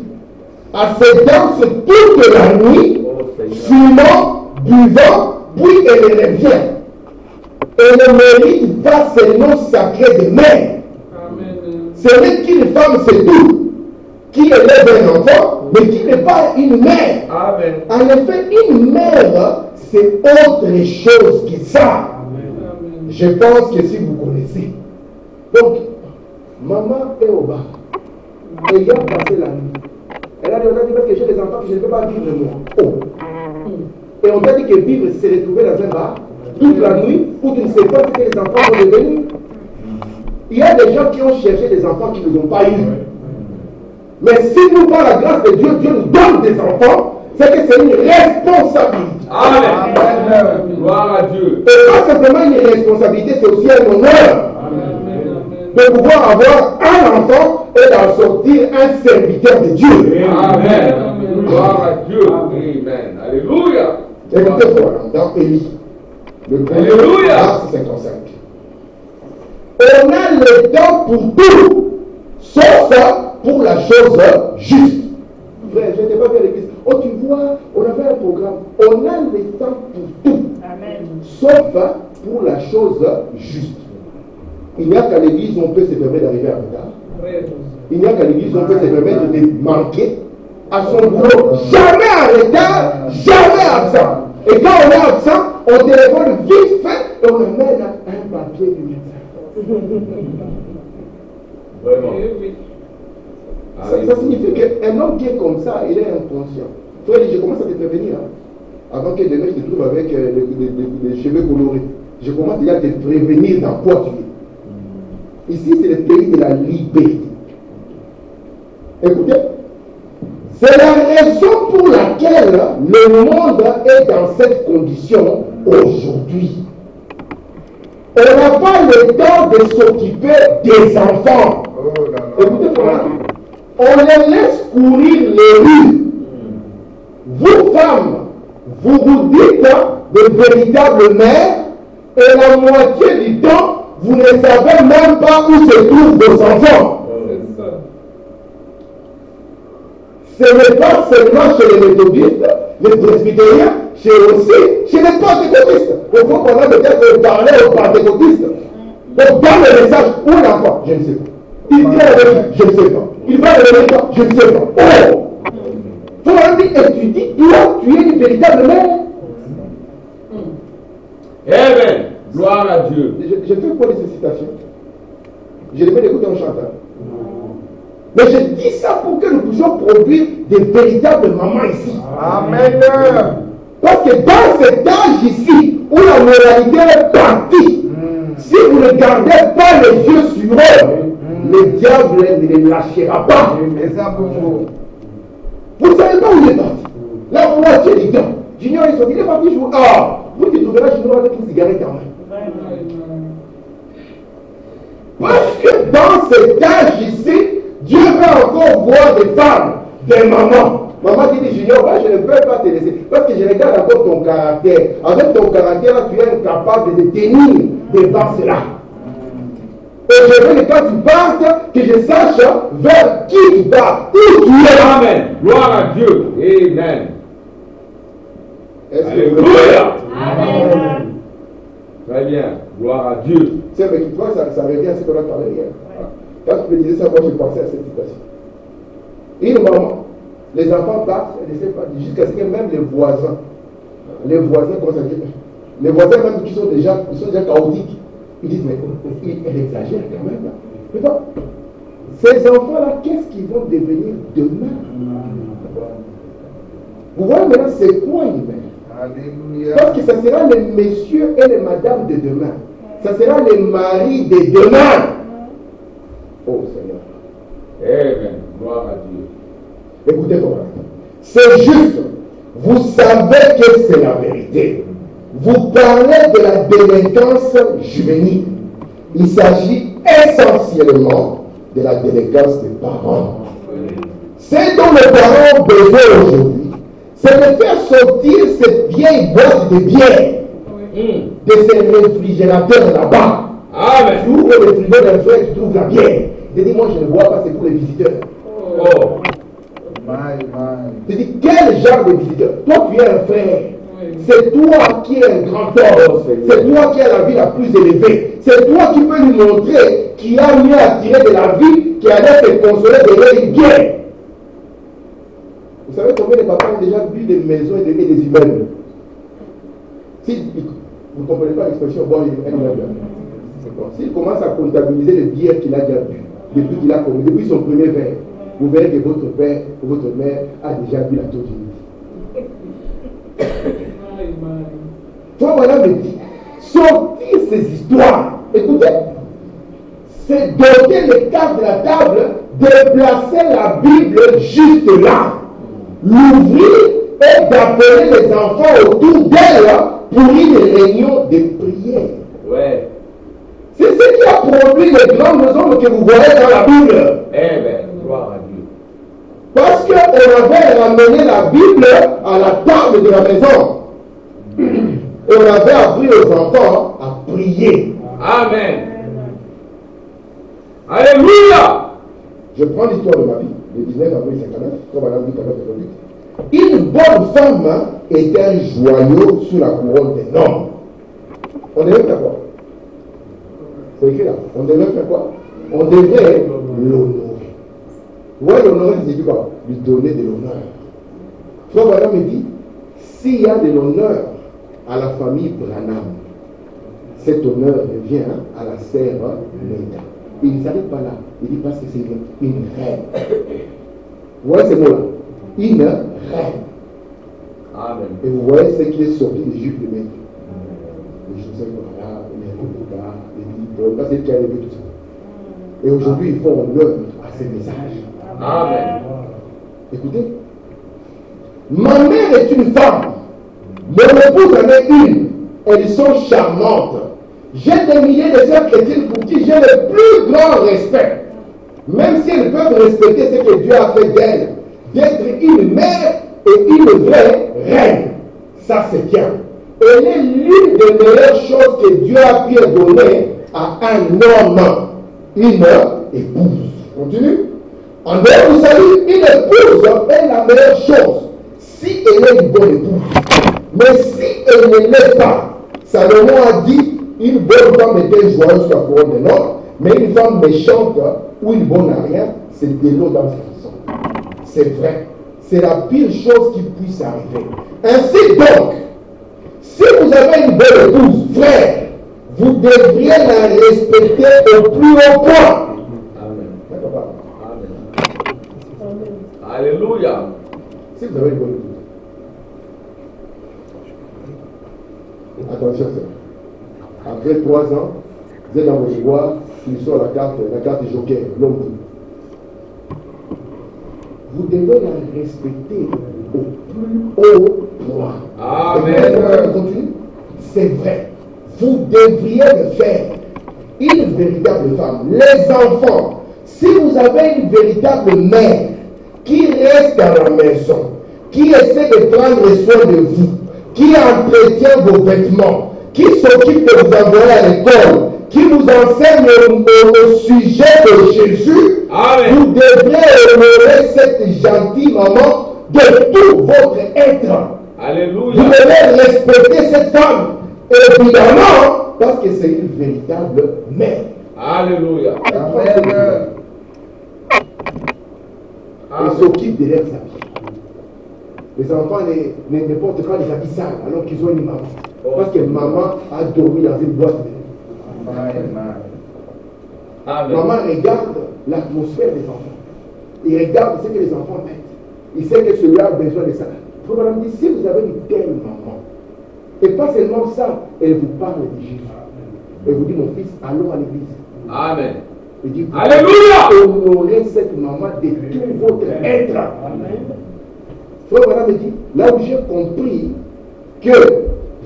à ses danses toute la nuit, fumant, buvant, puis elle revient. Elle ne mérite pas ce nom sacré de mère. Ce n'est qu'une femme, c'est tout, qui élève un enfant, mais qui n'est pas une mère. Amen. En effet, une mère, c'est autre chose que ça. Amen. Je pense que si vous connaissez. Donc, maman est au bar. Elle a passé la nuit. Elle a dit, parce que j'ai des enfants que je ne peux pas vivre moi. Oh. Et on t'a dit que vivre, c'est se retrouver dans un bar toute la nuit, où tu ne sais pas ce que les enfants vont devenir. Il y a des gens qui ont cherché des enfants qui ne les ont pas eu. Mais si nous, par la grâce de Dieu, Dieu nous donne des enfants, c'est que c'est une responsabilité. Amen. Amen. Gloire à Dieu. Et pas simplement une responsabilité, c'est aussi un honneur. De pouvoir avoir un enfant et d'en sortir un serviteur de Dieu. Amen. Gloire à Dieu. Amen. Alléluia. Écoutez, dans Élie, le premier verset 55. On a le temps pour tout, sauf pour la chose juste. Frère, je n'étais pas vu à l'église. Oh, tu vois, on avait un programme. On a le temps pour tout, sauf pour la chose juste. Il n'y a qu'à l'église où on peut se permettre d'arriver en retard. Il n'y a qu'à l'église où on peut se permettre de manquer à son boulot. Jamais en retard, jamais absent. Et quand on est absent, on téléphone vite fait et on amène un papier du médecin. Vraiment. Ça signifie qu'un homme qui est comme ça, il est inconscient. Frère, je commence à te prévenir. Avant que demain je te trouve avec les cheveux colorés. Je commence déjà à te prévenir dans quoi tu es. Ici, c'est le pays de la liberté. Écoutez, c'est la raison pour laquelle le monde est dans cette condition aujourd'hui. On n'a pas le temps de s'occuper des enfants. Écoutez, on les laisse courir les rues. Vous, femmes, vous vous dites de véritables mères, et la moitié du temps, vous ne savez même pas où se trouvent vos enfants. Ce n'est pas seulement chez les méthodistes, les presbytériens, chez les pentecôtistes. Il faut qu'on a peut-être parlé aux pentecôtistes. Donc, dans le message, où est l'enfant? Je ne sais pas. Il dit avec je ne sais pas. Il va le dire, je ne sais pas. Oh! Faut leur dire, et tu dis, toi, tu es une véritable mère. Amen. Gloire à Dieu. Je fais quoi de ces citations? Je les mets d'écouter en chantant. Mais je dis ça pour que nous puissions produire des véritables mamans ici. Amen. Parce que dans cet âge ici, où la moralité est partie, si vous ne gardez pas les yeux sur eux, le diable ne les lâchera pas. Vous ne savez pas où il est parti. La moitié du temps. Junior, il est parti jouer. Ah, vous tu trouveras Junior avec une cigarette en main. Parce que dans cet âge ici, Dieu va encore voir des femmes, des mamans. Maman qui dit, Junior, je ne peux pas te laisser. Parce que je regarde encore ton caractère. Avec ton caractère, tu es incapable de tenir devant cela. Et je veux que quand tu partes, que je sache vers qui tu pars, où tu es. Amen. Gloire à Dieu. Amen. Alléluia. Amen. Très bien. Gloire à Dieu. C'est mais tu vois, ça revient à ce qu'on a parlé hier. Quand tu me disais ça, moi je pensais à cette citation. Une maman, les enfants partent, elle ne sait pas, jusqu'à ce que même les voisins, comment ça dit, les voisins même qui sont déjà chaotiques, ils disent, mais elle exagère quand même. Mais bon, ces enfants-là, qu'est-ce qu'ils vont devenir demain? Vous voyez maintenant, c'est quoi une mère? Alléluia. Parce que ça sera les messieurs et les madames de demain. Ça sera les maris de demain. Oh Seigneur. Amen. Gloire à Dieu. Écoutez comment. C'est juste. Vous savez que c'est la vérité. Vous parlez de la délinquance juvénile. Il s'agit essentiellement de la délinquance des parents. C'est dont les parents ont besoin aujourd'hui, c'est de faire sortir cette vieille boîte de bière de ces réfrigérateurs là-bas. Amen. Tu ouvres le frigo d'un frère, tu trouves la bière. Tu dis, moi je ne bois pas, c'est pour les visiteurs. Oh. Tu dis, quel genre de visiteur? Toi, tu es un frère. C'est toi qui es un grand homme. C'est toi qui as la vie la plus élevée. C'est toi qui peux nous montrer qui a mieux à tirer de la vie, qui allait se consoler derrière une guerre. Vous savez combien de papas ont déjà vu des maisons et des immeubles? Si vous ne comprenez pas l'expression, bon, un immeuble. S'il commence à comptabiliser les bières qu'il a déjà bu, depuis qu'il a commis, depuis son premier verre, vous verrez que votre père ou votre mère a déjà bu la tour du midi. Toi, voilà, me dit, sortir ces histoires, écoutez, c'est doter les cartes de la table, déplacer la Bible juste là, l'ouvrir et d'appeler les enfants autour d'elle pour une réunion de prière. Ouais. C'est ce qui a produit les grands hommes que vous voyez dans la Bible. Eh bien, gloire à Dieu. Parce qu'on avait ramené la Bible à la table de la maison. Et on avait appris aux enfants à prier. Amen. Alléluia. Je prends l'histoire de ma vie, le 19 avril 59, comme Madame dit 14. Une bonne femme est un joyau sous la couronne des hommes. On est d'accord. C'est écrit là. On devait faire quoi? On devait l'honorer. Ouais, l'honorer, c'est quoi? Lui donner de l'honneur. Frère Branham me dit, s'il y a de l'honneur à la famille Branham, cet honneur revient à la sœur Neda. Il ne s'arrête pas là. Il dit parce que c'est une reine. Vous voyez ces mots-là? Une reine. Amen. Et vous voyez ce qui est sorti des Juifs de Maître. Les Joseph Branham, les Rebecca, les Libres, c'est qui a levé tout ça. Et aujourd'hui, ils font honneur à ces messages. Amen. Écoutez, ma mère est une femme. Mon épouse en est une. Elles sont charmantes. J'ai des milliers de sœurs chrétiennes pour qui j'ai le plus grand respect. Même si elles peuvent respecter ce que Dieu a fait d'elles. D'être une mère et une vraie reine. Ça c'est bien. Elle est l'une des meilleures choses que Dieu a pu donner à un homme. Une épouse. Continue. En dehors du salut, une épouse est la meilleure chose. Si elle est une bonne épouse. Mais si elle ne l'est pas, Salomon a dit, une bonne femme était joyeuse sur la couronne de l'or, mais une femme méchante ou une bonne à rien, c'est de l'eau dans sa façon. C'est vrai. C'est la pire chose qui puisse arriver. Ainsi donc, si vous avez une bonne épouse, frère, vous devriez la respecter au plus haut point. Amen. D'accord. Amen. Alléluia. Si vous avez une bonne épouse, attention, après 3 ans, vous êtes dans vos miroirs, il sort la carte joker, l'homme. Vous devez la respecter au plus haut point. Amen. Continue. C'est vrai. Vous devriez le faire. Une véritable femme. Les enfants, si vous avez une véritable mère qui reste dans la maison, qui essaie de prendre soin de vous, qui entretient vos vêtements, qui s'occupe de vous envoyer à l'école, qui vous enseigne au sujet de Jésus, Amen. vous devrez honorer cette gentille maman de tout votre être. Alléluia. Vous devez respecter cette femme, évidemment, parce que c'est une véritable mère. Alléluia. Amen. Elle s'occupe de leurs habits. Les enfants ne portent pas des habits sales alors qu'ils ont une maman. Parce que maman a dormi dans une boîte. Amen. Maman regarde l'atmosphère des enfants. Il regarde ce que les enfants mettent. Il sait que celui-là a besoin de ça. Il faut me dire, si vous avez une telle maman, et pas seulement ça, elle vous parle de Jésus. Elle vous dit, mon fils, allons à l'église. Amen. Il dit, Alléluia. honorez cette maman de tout votre être. Frère Branham me dit, là où j'ai compris que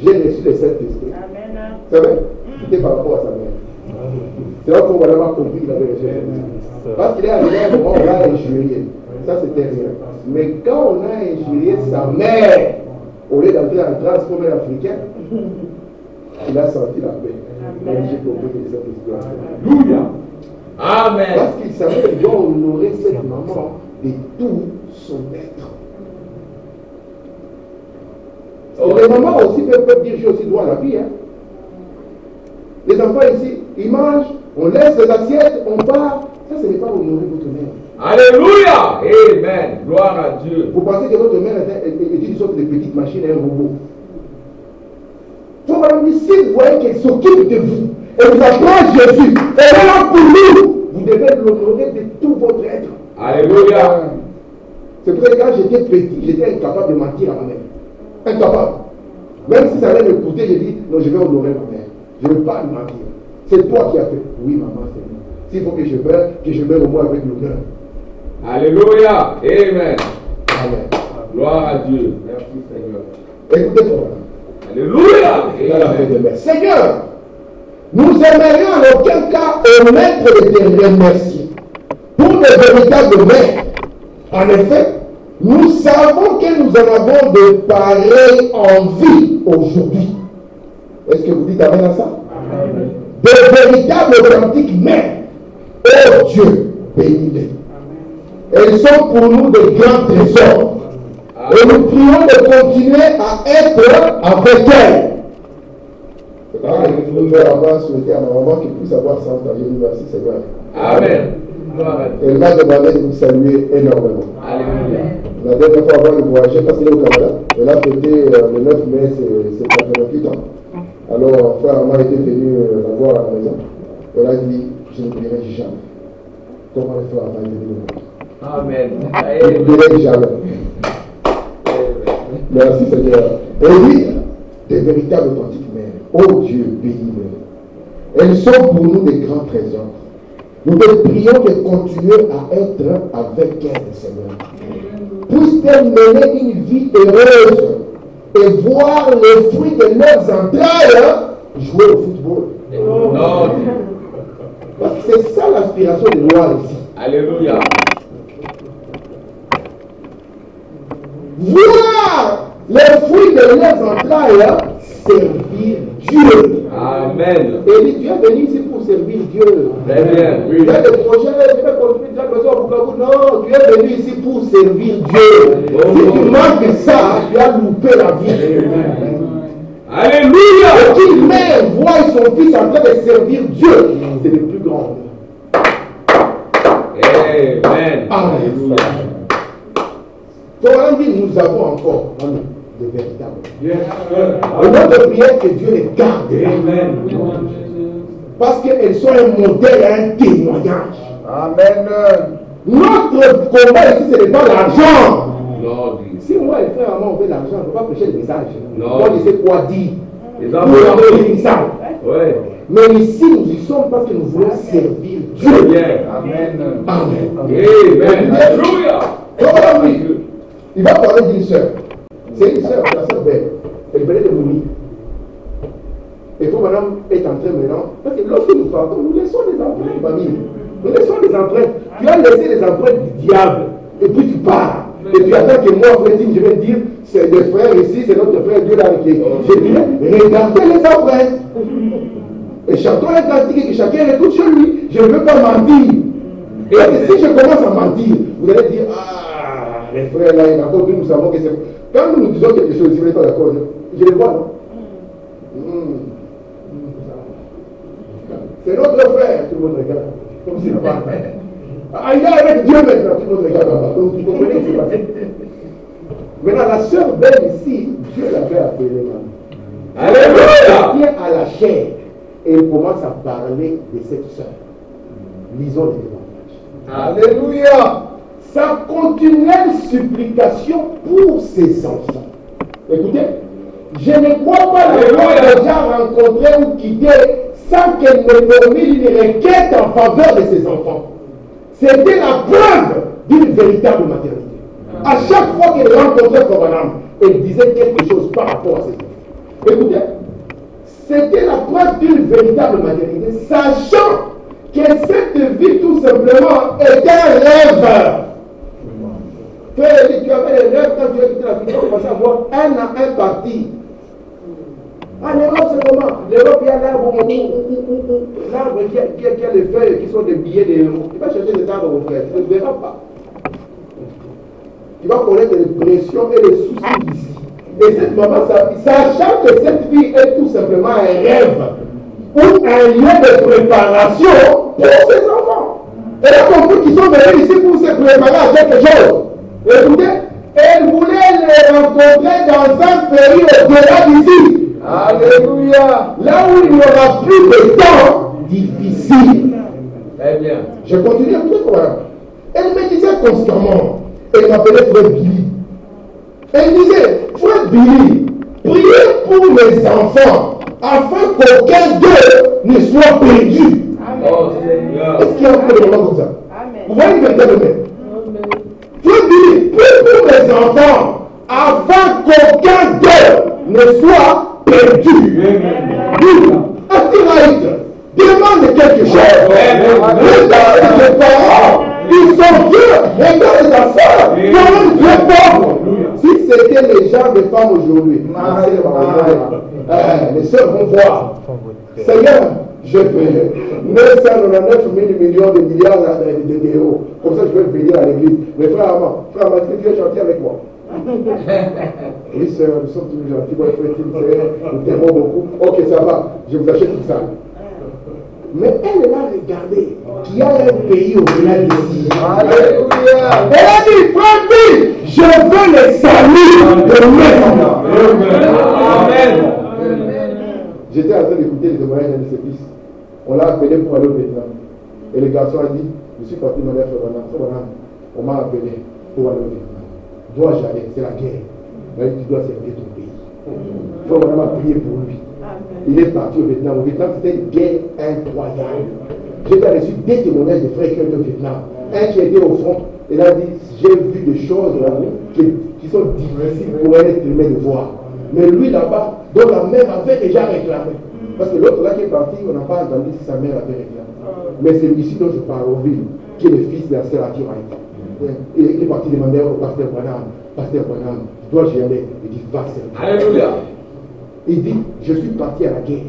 j'ai reçu le Saint-Esprit, c'est vrai, c'était par rapport à sa mère. C'est là qu'on Branham a compris qu'il avait reçu le Saint-Esprit. Parce qu'il est arrivé à un moment où on l'a injurié. Ça c'était rien. Mais quand on a injurié sa mère, au lieu d'entrer en transe comme un Africain, il a senti la paix. Il a dit, j'ai compris que le Saint-Esprit. Alléluia. Amen. Parce qu'il savait qu'il doit honorer cette maman de tout son être. Et les mamans aussi peuvent dire, j'ai aussi droit à la vie. Hein. Les enfants ici, ils mangent, on laisse les assiettes, on part. Ça, ce n'est pas honorer votre mère. Alléluia. Amen. Gloire à Dieu. Vous pensez que votre mère est une sorte de petite machine et un robot. Faut me dire, si vous voyez qu'elle s'occupe de vous, et vous apprend Jésus, elle est là pour nous, vous devez l'honorer de tout votre être. Alléluia. C'est pour ça que quand j'étais petit, j'étais incapable de mentir à ma mère. Incapable. Même si ça allait me coûter, j'ai dit, non, je vais honorer ma mère. Je ne veux pas lui mentir. C'est toi qui as fait. Oui, maman, c'est moi. S'il faut que je meure au moins avec l'honneur. Alléluia. Amen. Amen. Gloire à Dieu. Merci Seigneur. Écoutez-moi. Alléluia. Amen. Seigneur, nous aimerions en aucun cas omettre de te remercier pour de véritables mères. En effet, nous savons que nous en avons de pareilles envies aujourd'hui. Est-ce que vous dites amen à ça? Amen. De véritables authentiques mères. Oh Dieu, bénis-les. Elles sont pour nous de grands trésors. Et nous prions de continuer à être avec elles. Nous allons souhaiter à ma maman qu'il puisse avoir 100 ans. Je lui remercie, Seigneur. Amen. Elle m'a demandé de vous saluer énormément. Alléluia. La dernière fois avant de voyager, parce qu'elle est au Canada, elle a fêté le 9 mai, c'est 88 ans. Alors, frère Armand était venu la voir à la maison. Elle a dit, je n'oublierai jamais comment le frère Armand était venu me voir. Amen. Je n'oublierai jamais. Merci Seigneur. Et oui, des véritables authentiques mères. Oh Dieu, bénis-les. Elles sont pour nous des grands trésors. Nous te prions qu'elles continuent à être avec elles, Seigneur. Puissent-elles mener une vie heureuse et voir les fruits de leurs entrailles jouer au football. Non. Parce que c'est ça l'aspiration de Noir ici. Alléluia. Voir les fruits de leurs entrailles servir Dieu. Amen. Et tu es venu ici pour servir Dieu. Très bien. Tu as des projets, tu vas construire ta maison au Bukavu. Non, tu es venu ici pour servir Dieu. Si tu manques ça, tu as loupé la vie. Alléluia. Et qui même voit son fils en train de servir Dieu, c'est le plus grand. Amen. Alléluia. Donc, nous avons encore de véritables. Et notre prière que Dieu les garde. Amen. Parce qu'elles sont un modèle et un témoignage. Amen. Notre combat ici, ce n'est pas l'argent. Lord. Si moi et frère on veut l'argent, on ne peut pas prêcher le message. Non. Moi, je sais quoi dire. Les Nous enfants. avons ça. Ouais. Mais ici, nous y sommes parce que nous voulons servir Dieu. Bien. Amen. Amen. Amen. Alléluia. Donc, oui, il va parler d'une soeur. C'est une soeur, la soeur belle. Elle venait de mourir. Et quand madame est en train maintenant, parce que lorsque nous partons, nous laissons des empreintes, famille. Nous laissons des empreintes. Tu as laissé les empreintes du diable. Et puis tu pars. Et tu attends que moi, frère, je vais te dire, c'est des frères ici, c'est notre frère Dieu là avec lui. Je dirais, regardez les empreintes. Et chantons un cantique et que chacun écoute chez lui. Je ne veux pas mentir. Et si je commence à mentir, vous allez dire, ah, les frères là, il y a encore plus, nous savons que c'est. Quand nous nous disons quelque chose, si vous n'êtes pas d'accord, je les vois, non? C'est notre frère, tout le monde regarde. Comme s'il n'a pas. Ah, il est avec Dieu maintenant, tout le monde regarde là-bas. Donc vous comprenez ce qui s'est passé. Maintenant, la sœur belle ici, Dieu l'avait appelée. Alléluia. Elle vient à la chair et elle commence à parler de cette sœur. Lisons les témoignages. Alléluia. Sa continuelle supplication pour ses enfants. Écoutez, je ne crois pas l'avoir déjà rencontré ou quitté sans qu'elle ne formule une requête en faveur de ses enfants. C'était la preuve d'une véritable maternité. À chaque fois qu'elle rencontrait son madame, elle disait quelque chose par rapport à ses enfants. Écoutez, c'était la preuve d'une véritable maternité, sachant que cette vie tout simplement était un rêve. Frère, tu avais les rêves quand tu as quitté la vie, tu commençais à voir un à un parti. En Europe, c'est comment? L'Europe, il y a l'arbre qui a les feuilles qui sont des billets d'euros. Tu vas chercher des arbres, mon frère, tu ne le verras pas. Tu vas connaître les pressions et les soucis ici. Et cette maman, sachant que cette vie est tout simplement un rêve ou un lieu de préparation pour ses enfants. Elle a compris qu'ils sont venus ici pour se préparer à quelque chose. Écoutez, elle voulait les rencontrer dans un pays au-delà d'ici. Alléluia. Là où il n'y aura plus de temps difficile. Très bien. Je continue à écouter voilà. Elle me disait constamment, elle m'appelait frère Billy. Elle disait, frère Billy, priez pour les enfants afin qu'aucun d'eux ne soit perdu. Oh Seigneur. Est-ce qu'il y a un peu de moments comme ça? Amen. Vous voyez une véritable mère? Frère Billy, priez pour les enfants afin qu'aucun d'eux ne soit perdu. Attiraïte, demande quelque chose. Regarde tes parents, ils sont vieux. Regarde ta soeur, comment tu es pauvre. Si c'était les gens des femmes aujourd'hui, les soeurs vont voir. Seigneur, je fais 999 000 millions de milliards d'euros. Comme ça, je vais venir à l'église. Mais frère Armand, est-ce que tu es gentil avec moi? Oui, sœur, nous sommes tous gentils, moi, nous t'aimons beaucoup. Ok, ça va, je vous achète tout ça. Mais elle a regardé qu'il y a un pays au-delà d'ici. Alléluia. Elle a dit, frère, je veux le salut de mes enfants. Amen. J'étais en train d'écouter les témoignages d'un de ses fils. On l'a appelé pour aller au Vietnam. Et le garçon a dit, je suis parti demander à Frère, on m'a appelé pour aller au Vietnam. Dois-je aller? C'est la guerre. Mais tu dois servir ton pays. Il faut vraiment prier pour lui. Il est parti au Vietnam. Au Vietnam, c'était une guerre incroyable. J'ai reçu des témoignages de frères qui ont été au Vietnam. Un qui était au front, il a dit, j'ai vu des choses là, qui sont difficiles pour un être humain de voir. Mais lui là-bas, dont la mère avait déjà réclamé. Parce que l'autre là qui est parti, on n'a pas entendu si sa mère avait réclamé. Mais c'est ici dont je parle, au ville, qui est le fils de la sœur Akiraïta. Il est parti demander au pasteur Branham, dois-je y aller? Il dit, va servir. Alléluia. Il dit, je suis parti à la guerre.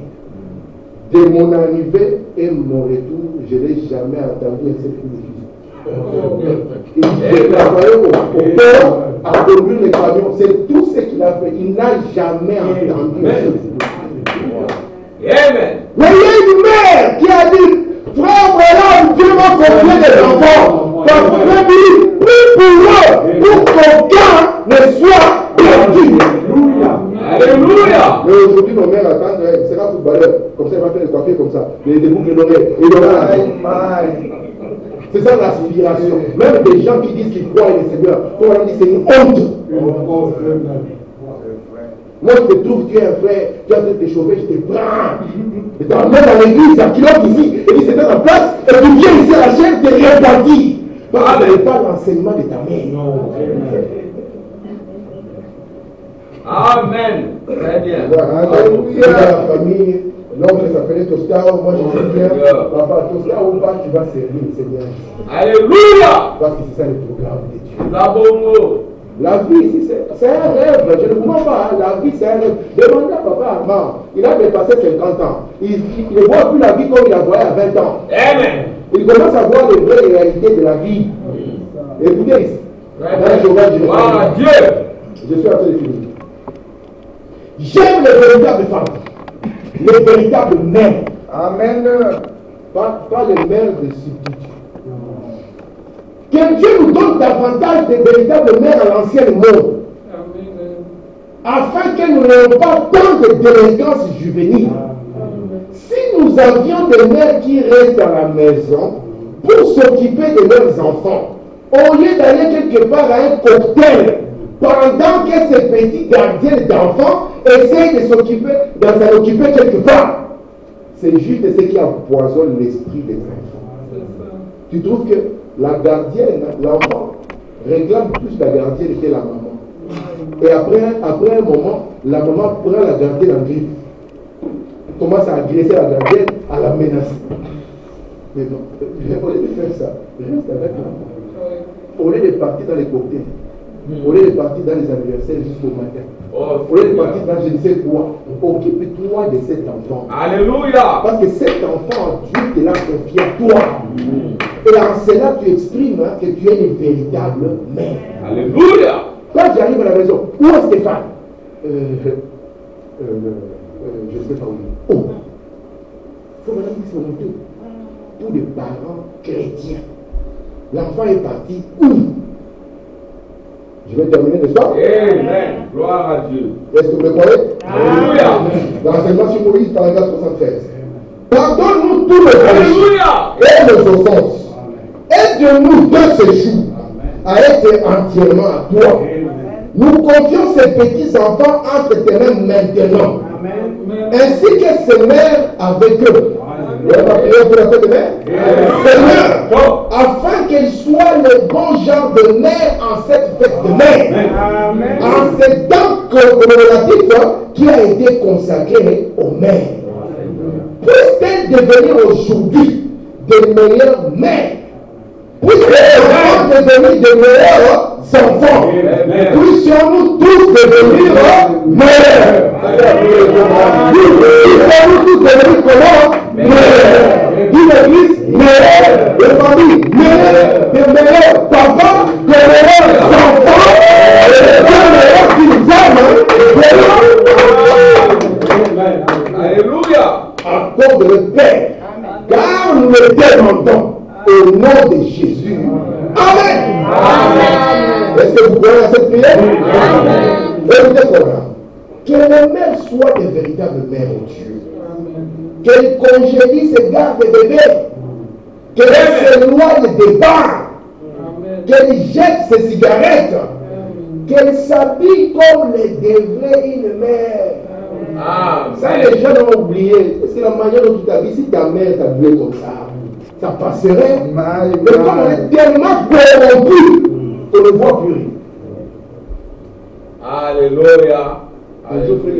De mon arrivée et mon retour, je n'ai jamais entendu un seul cri de Jésus. Il dit, j'ai travaillé au port, à conduire les camions. C'est tout ce qu'il a fait. Il n'a jamais entendu un seul cri de Jésus. Amen. Mais il y a une mère qui a dit, frère, voilà, Dieu m'a confié des enfants. Parce que je dis, prie pour eux, pour qu'aucun ne soit perdu. Alléluia. Mais aujourd'hui, nos mères attendent, il sera footballeur. Comme ça, il va faire les coiffures comme ça. Des boucles d'oreilles. Et il aura c'est ça l'aspiration. Même des gens qui disent qu'ils croient en le Seigneur, pour leur dire c'est une honte. Moi, je te trouve, tu es un frère, tu es en train de t'échauffer, je te prends. Même dans l'église, à kilomètres ici, et dit c'est dans la place, et tu viens ici à la chaîne, tu es réparti. Parce que ce n'est pas l'enseignement de ta mère. Non. Amen. Très bien. Alléluia. La famille, l'oncle s'appelait Tostao, moi je dis bien, papa, Tostao ou pas, tu vas servir le Seigneur. Alléluia. Parce que c'est ça le programme de Dieu. La vie ici, c'est un rêve. Je ne comprends pas. La vie, c'est un rêve. Demandez à papa Armand. Il a dépassé 50 ans. Il ne voit plus la vie comme il la voyait à 20 ans. Amen. Il commence à voir les vraies réalités de la vie. Écoutez ici. Dans Dieu. Je suis en train de finir. J'aime les véritables femmes. Les véritables mères. Amen. Pas les mères de substitut. Que Dieu nous donne davantage de véritables mères à l'ancien monde. Afin que nous n'ayons pas tant de délinquance juvénile. Si nous avions des mères qui restent à la maison pour s'occuper de leurs enfants, au lieu d'aller quelque part à un cocktail, pendant que ces petits gardiens d'enfants essayent de s'occuper, d'en occuper quelque part, c'est juste ce qui empoisonne l'esprit des enfants. Tu trouves que la gardienne, l'enfant, réclame plus la gardienne que la maman. Et après un moment, la maman prend la gardienne en griffe, commence à agresser la gardienne, à la menacer. Mais non, au lieu de faire ça, reste avec l'enfant. Au lieu de partir dans les cocktails, au lieu de partir dans les anniversaires jusqu'au matin, au lieu de partir dans je ne sais quoi, occupe-toi de cet enfant. Alléluia. Parce que cet enfant, Dieu te l'a confié à toi. Et en cela, tu exprimes que tu es une véritable mère. Alléluia. Quand j'arrive à la maison, où est Stéphane? Je ne sais pas où. Oh. Il faut maintenant qu'ils sont montés. Tous les parents chrétiens. L'enfant est parti où? Je vais terminer, n'est-ce pas? Amen. Gloire à Dieu. Est-ce que vous me croyez? Alléluia. Dans l'enseignement sur Moïse, paragraphe 73. Pardonne-nous tous nos péchés et nos offenses. Aide-nous dans ce jour à être entièrement à toi. Nous confions ces petits-enfants entre tes mains maintenant. Ainsi que ces mères avec eux. Vous avez prié pour la fête de mère? Seigneur, afin qu'elle soit le bon genre de mère en cette fête de mère. En ce temps commémoratif qui a été consacré aux mères. Puisse-t-elle devenir aujourd'hui de meilleures mères? Puisse-t-elle devenir de meilleurs enfants? Puissions-nous tous devenir meilleurs? Puissions-nous tous devenir comment? Meilleurs. Une église meilleure, une famille meilleure, de meilleurs papas, de meilleurs enfants, de meilleurs qui nous aiment. Écoutez voilà. Que les mères soient des véritables mères au Dieu. Qu'elles congédient ces gardes de bébés. Qu'elles s'éloignent des bars. Qu'elles jettent ses cigarettes. Qu'elle s'habille comme les devrait une mère. Ça, les gens ont oublié. Parce que la manière dont tu t'habilles, si ta mère t'habillait comme ça passerait. Mais comme on est tellement corrompu, on ne voit plus rien. Alléluia. Un jour, frère,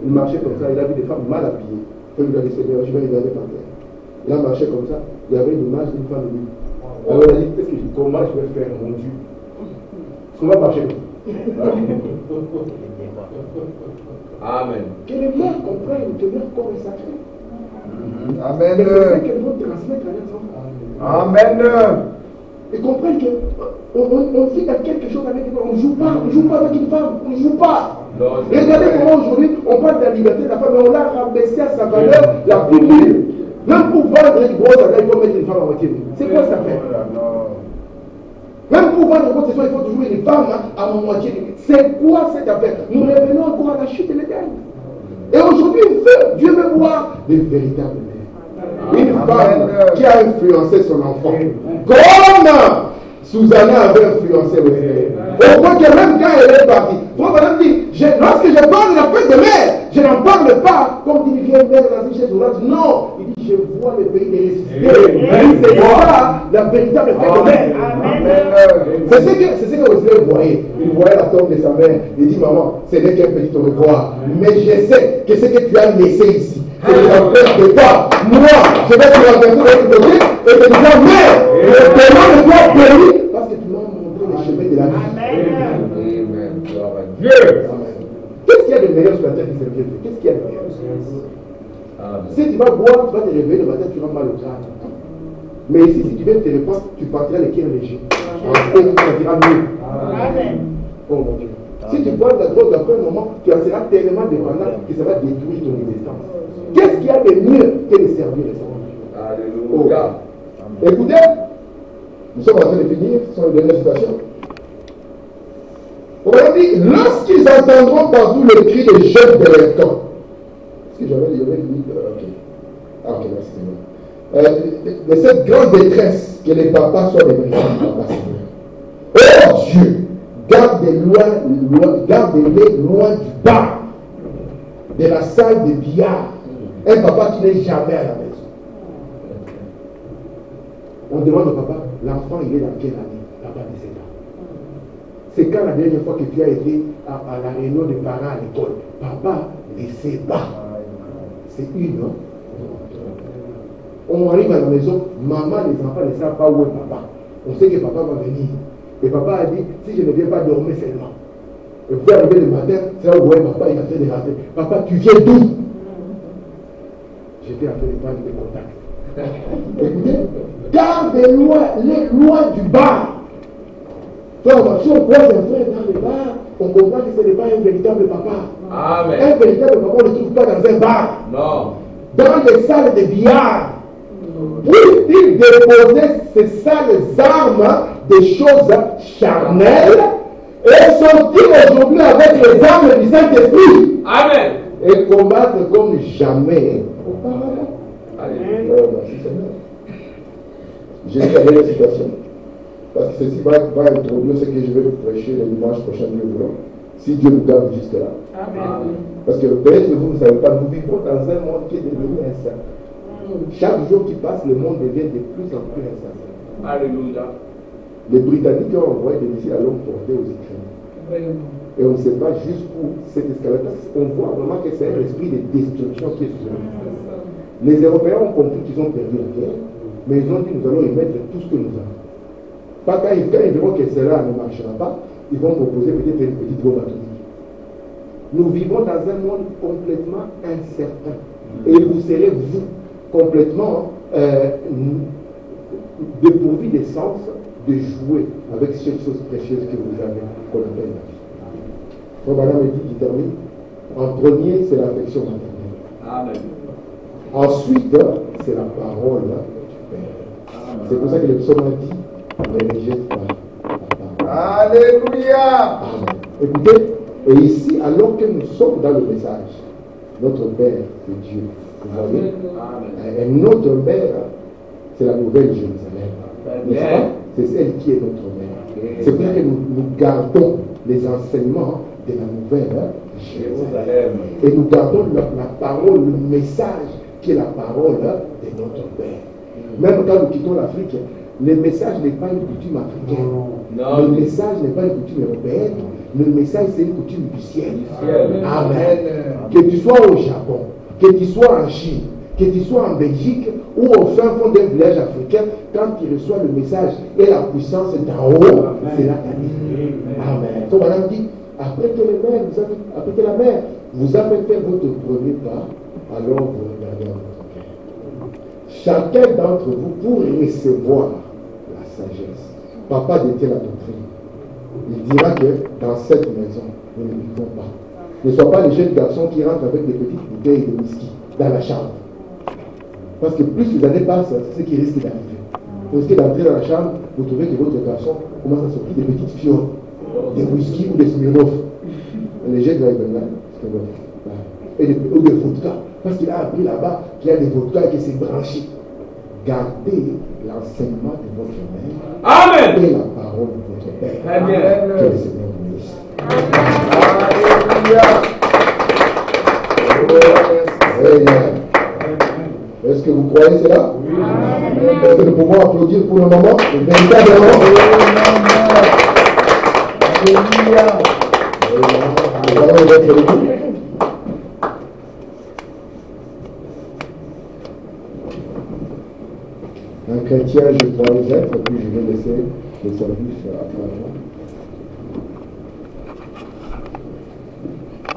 il marchait comme ça, il a vu des femmes mal habillées. Il lui a dit, Seigneur, je vais regarder par terre. Il a marché comme ça, il y avait une image d'une femme nue. Alors il a dit, comment je vais faire, mon Dieu? On va marcher. Amen. Que les mères comprennent que leur corps est sacré. Amen. Et c'est ça qu'elles vont transmettre à leurs enfants. Amen. Et comprennent qu'on vit dans quelque chose avec une femme. On ne joue pas avec une femme. On ne joue pas. Et regardez comment aujourd'hui on parle de la liberté de la femme, mais on l'a rabaissé à sa valeur la plus nulle. Même pour vendre une grosse affaire, il faut mettre une femme à moitié. C'est quoi cette affaire? Même pour vendre une grosse affaire, il faut toujours une femme à moitié. C'est quoi cette affaire? Nous revenons encore à la chute de l'Éden. Et aujourd'hui, Dieu veut voir des véritables mères. Une femme qui a influencé son enfant. Comme Susanna avait influencé le frère. Au point que même quand elle est partie, madame dit, lorsque je parle de la fête de mère, je n'en parle pas comme dit vieille mère dans une chaise roulante. Non, il dit, je vois le pays des ressuscités. C'est ça la véritable fête de mère. C'est ce que Wesley voyait. Il voyait la tombe de sa mère. Il dit, maman, ce n'est qu'un petit au revoir. Mais je sais que ce que tu as laissé ici, c'est les empêches de toi. Moi, je vais te rencontrer de l'autre côté et te dire, mère, le paiement de toi béni parce que tu m'as montré les chemins de la vie. Amen. Gloire à Dieu. Qu'est-ce qu'il y a de meilleur sur la terre qui s'est Dieu? Qu'est-ce qu'il y a de meilleur? Si tu vas boire, tu vas te réveiller le matin, tu vas mal au crâne. Mais ici, si tu viens te répandre, tu partiras les cœurs légers. Et tu partiras mieux. Amen. Oh mon Dieu. Si tu bois de la drogue, après un moment, tu en seras tellement dépendant que ça va détruire ton existence. Qu'est-ce qu'il y a de mieux que de servir les hommes? Alléluia. Écoutez, nous sommes en train de finir, ce sont les dernières citations. On a dit, lorsqu'ils entendront partout le cri des jeunes délinquants. Est-ce que j'avais dit, ok. Ah, ok, merci Seigneur. De cette grande détresse, que les papas soient des véritables papas, Seigneur. Oh Dieu, gardez-les loin du bar, de la salle de billard. Un papa qui n'est jamais à la maison. On demande au papa, l'enfant il est dans quelle année? Papa 17 ans. C'est quand la dernière fois que tu as été à la réunion des parents à l'école? Papa ne sait pas. C'est une, non? On arrive à la maison, maman, les enfants ne savent pas où est papa. On sait que papa va venir. Et papa a dit, si je ne viens pas dormir seulement. Et vous arrivez le matin, c'est là où papa est en train de rentrer. Papa, tu viens d'où? J'étais en train de prendre des contacts. Écoutez, gardez-les loin du bar. Donc, si on croise un frère dans le bar, on comprend que ce n'est pas un véritable papa. Amen. Un véritable papa, on ne le trouve pas dans un bar. Non. Dans les salles de billard. Puisse-t-il déposer ces sales armes des choses charnelles et sortir aujourd'hui avec les armes du Saint-Esprit? Amen. Et combattre comme jamais auparavant. Alléluia. Merci Seigneur. J'ai dit la dernière citation. Parce que ceci va introduire ce que je vais vous prêcher le dimanche prochain, Dieu voulant. Si Dieu nous garde jusque là. Amen. Parce que peut-être que vous ne savez pas, nous vivons dans un monde qui est devenu incertain. Chaque jour qui passe, le monde devient de plus en plus incertain. Alléluia. Les Britanniques ont envoyé des missiles à l'homme porté aux Ukrainiens. Et on ne sait pas jusqu'où cette escalade. On voit vraiment que c'est un esprit de destruction qui est sur nous. Les Européens ont compris qu'ils ont perdu la guerre, mais ils ont dit nous allons y mettre tout ce que nous avons. Pas quand ils verront que cela ne marchera pas, ils vont proposer peut-être une petite bombe atomique. Nous vivons dans un monde complètement incertain. Et vous serez, vous, complètement dépourvu de sens de jouer avec cette chose précieuse que vous avez, qu'on appelle la vie. Donc, madame dit qui termine. En premier, c'est l'affection maternelle. Amen. Ensuite, c'est la parole du Père. C'est pour ça que le psaume dit, ne rejette pas la parole. Alléluia. Amen. Écoutez, et ici, alors que nous sommes dans le message, notre Père, c'est Dieu. Vous voyez? Et notre Mère, c'est la nouvelle Jérusalem. N'est-ce pas? C'est celle qui est notre mère. C'est pour ça que nous gardons les enseignements de la nouvelle Jérusalem. Et nous gardons la parole, le message qui est la parole de notre Père. Même quand nous quittons l'Afrique, le message n'est pas une coutume africaine. Le message n'est pas une coutume européenne. Le message, c'est une coutume du ciel. Amen. Que tu sois au Japon, que tu sois en Chine, que tu sois en Belgique ou au fin fond d'un village africain, quand tu reçois le message et la puissance d'en haut, c'est là ta vie. Amen. Donc, madame dit, après que la mère vous avez fait votre premier pas, alors vous regardez en votre cœur. Chacun d'entre vous, pour recevoir la sagesse, papa détient la doctrine. Il dira que dans cette maison, nous ne vivons pas. Ne sois pas les jeunes garçons qui rentrent avec des petites bouteilles de whisky dans la chambre. Parce que plus les années passent, c'est ce qui risque d'arriver. Vous risquez d'entrer dans la chambre, vous trouvez que votre garçon commence à sortir des petites fioles, des whisky ou des Smirnoff. Les jeunes là, ils veulent là. Ou des vodka. Parce qu'il a appris là-bas qu'il y a des vodkas qui s'est branché. Gardez l'enseignement de votre mère. Amen. Et la parole de votre père. Amen. Que le Seigneur vous bénisse. Alléluia. Est-ce que vous croyez cela? Est-ce que nous pouvons applaudir pour le moment? Véritablement. Alléluia. Nous allons mettre le coup. Un chrétien, je crois les être, puis je vais laisser le service à travers.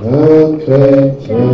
Un chrétien.